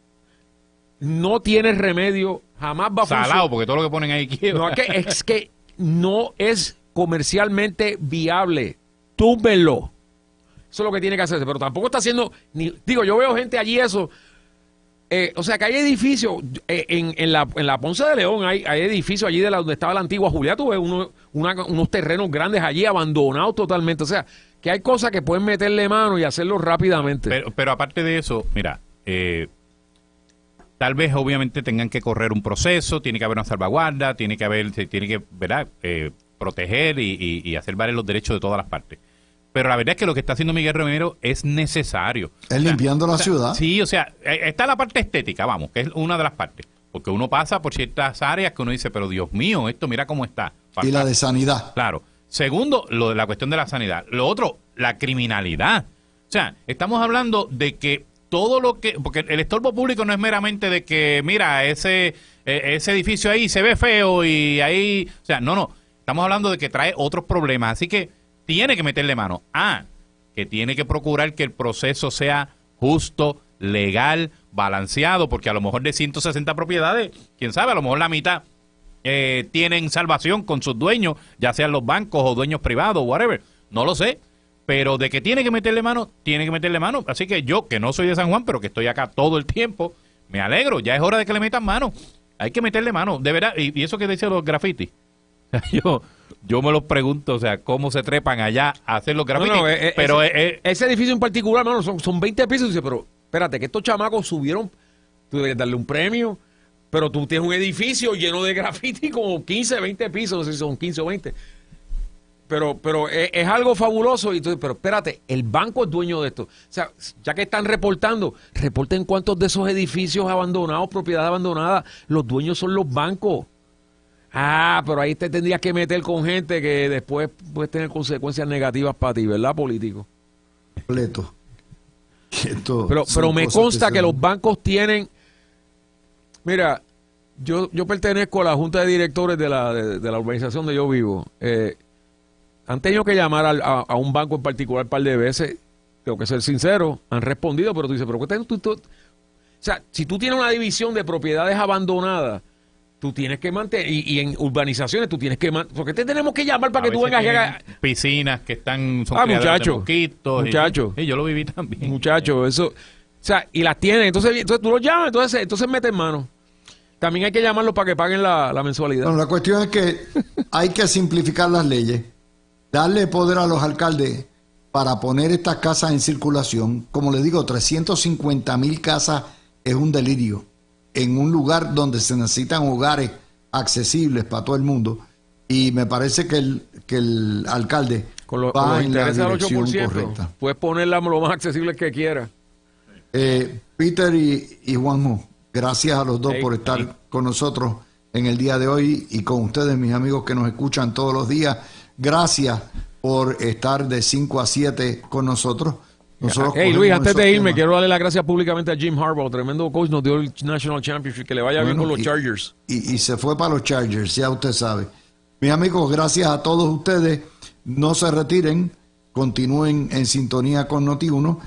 No tiene remedio, jamás va a funcionar. Salado, porque todo lo que ponen ahí quiebra. No, es que no es comercialmente viable. Túmbenlo. Eso es lo que tiene que hacerse, pero tampoco está haciendo... Digo, yo veo gente allí eso... o sea, que hay edificios, en la Ponce de León hay edificios allí de donde estaba la antigua Julia, tú ves unos terrenos grandes allí abandonados totalmente. O sea, que hay cosas que pueden meterle mano y hacerlo rápidamente. Pero aparte de eso, mira, tal vez obviamente tengan que correr un proceso, tiene que haber una salvaguarda, tiene que ¿verdad? Proteger y hacer valer los derechos de todas las partes. Pero la verdad es que lo que está haciendo Miguel Romero es necesario. Es limpiando la ciudad. Sí, o sea, está la parte estética, vamos, que es una de las partes. Porque uno pasa por ciertas áreas que uno dice, pero Dios mío, esto mira cómo está. Y la de sanidad. Claro. Segundo, lo de la cuestión de la sanidad. Lo otro, la criminalidad. O sea, estamos hablando de que todo lo que... Porque el estorbo público no es meramente de que, mira, ese edificio ahí se ve feo y ahí... O sea, no. Estamos hablando de que trae otros problemas. Así que tiene que meterle mano. Que tiene que procurar que el proceso sea justo, legal, balanceado, porque a lo mejor de 160 propiedades, quién sabe, a lo mejor la mitad tienen salvación con sus dueños, ya sean los bancos o dueños privados, whatever. No lo sé, pero de que tiene que meterle mano, tiene que meterle mano. Así que yo, que no soy de San Juan, pero que estoy acá todo el tiempo, me alegro, ya es hora de que le metan mano. Hay que meterle mano, de verdad. Y eso que decía los grafitis. Yo me los pregunto, o sea, cómo se trepan allá a hacer los grafitis. Pero ese edificio en particular, mano, son 20 pisos. Y dice, pero espérate, que estos chamacos subieron, tú deberías darle un premio. Pero tú tienes un edificio lleno de graffiti como 15, 20 pisos, no sé si son 15 o 20. Pero es algo fabuloso. Y tú, pero espérate, el banco es dueño de esto. O sea, ya que están reportando, reporten cuántos de esos edificios abandonados, propiedades abandonadas, los dueños son los bancos. Ah, pero ahí te tendrías que meter con gente que después puede tener consecuencias negativas para ti, ¿verdad, político? Completo. Pero me consta que los bancos tienen... Mira, yo pertenezco a la junta de directores de la urbanización donde yo vivo. Han tenido que llamar a un banco en particular un par de veces, tengo que ser sincero, han respondido, pero tú dices, pero o sea, si tú tienes una división de propiedades abandonadas, tú tienes que mantener, y en urbanizaciones tú tienes que mantener, ¿por qué te tenemos que llamar para que tú vengas y hagas? Piscinas que son Muchachos, de mosquitos. Muchachos. Y yo lo viví también. Muchachos, eso, o sea, y las tienen, entonces tú los llamas, entonces meten mano. También hay que llamarlos para que paguen la mensualidad. Bueno, la cuestión es que hay que simplificar las leyes, darle poder a los alcaldes para poner estas casas en circulación. Como les digo, 350,000 casas es un delirio en un lugar donde se necesitan hogares accesibles para todo el mundo. Y me parece que el alcalde con los va en la intereses dirección al 8%, correcta. puedes ponerla lo más accesible que quieras. Peter y Juanjo, gracias a los dos por estar con nosotros en el día de hoy y con ustedes, mis amigos que nos escuchan todos los días. Gracias por estar de 5 a 7 con nosotros. Hey Luis, antes de irme, quiero darle las gracias públicamente a Jim Harbaugh, tremendo coach, nos dio el National Championship, que le vaya bien con los Chargers. Y se fue para los Chargers, ya usted sabe. Mis amigos, gracias a todos ustedes. No se retiren, continúen en sintonía con Noti1.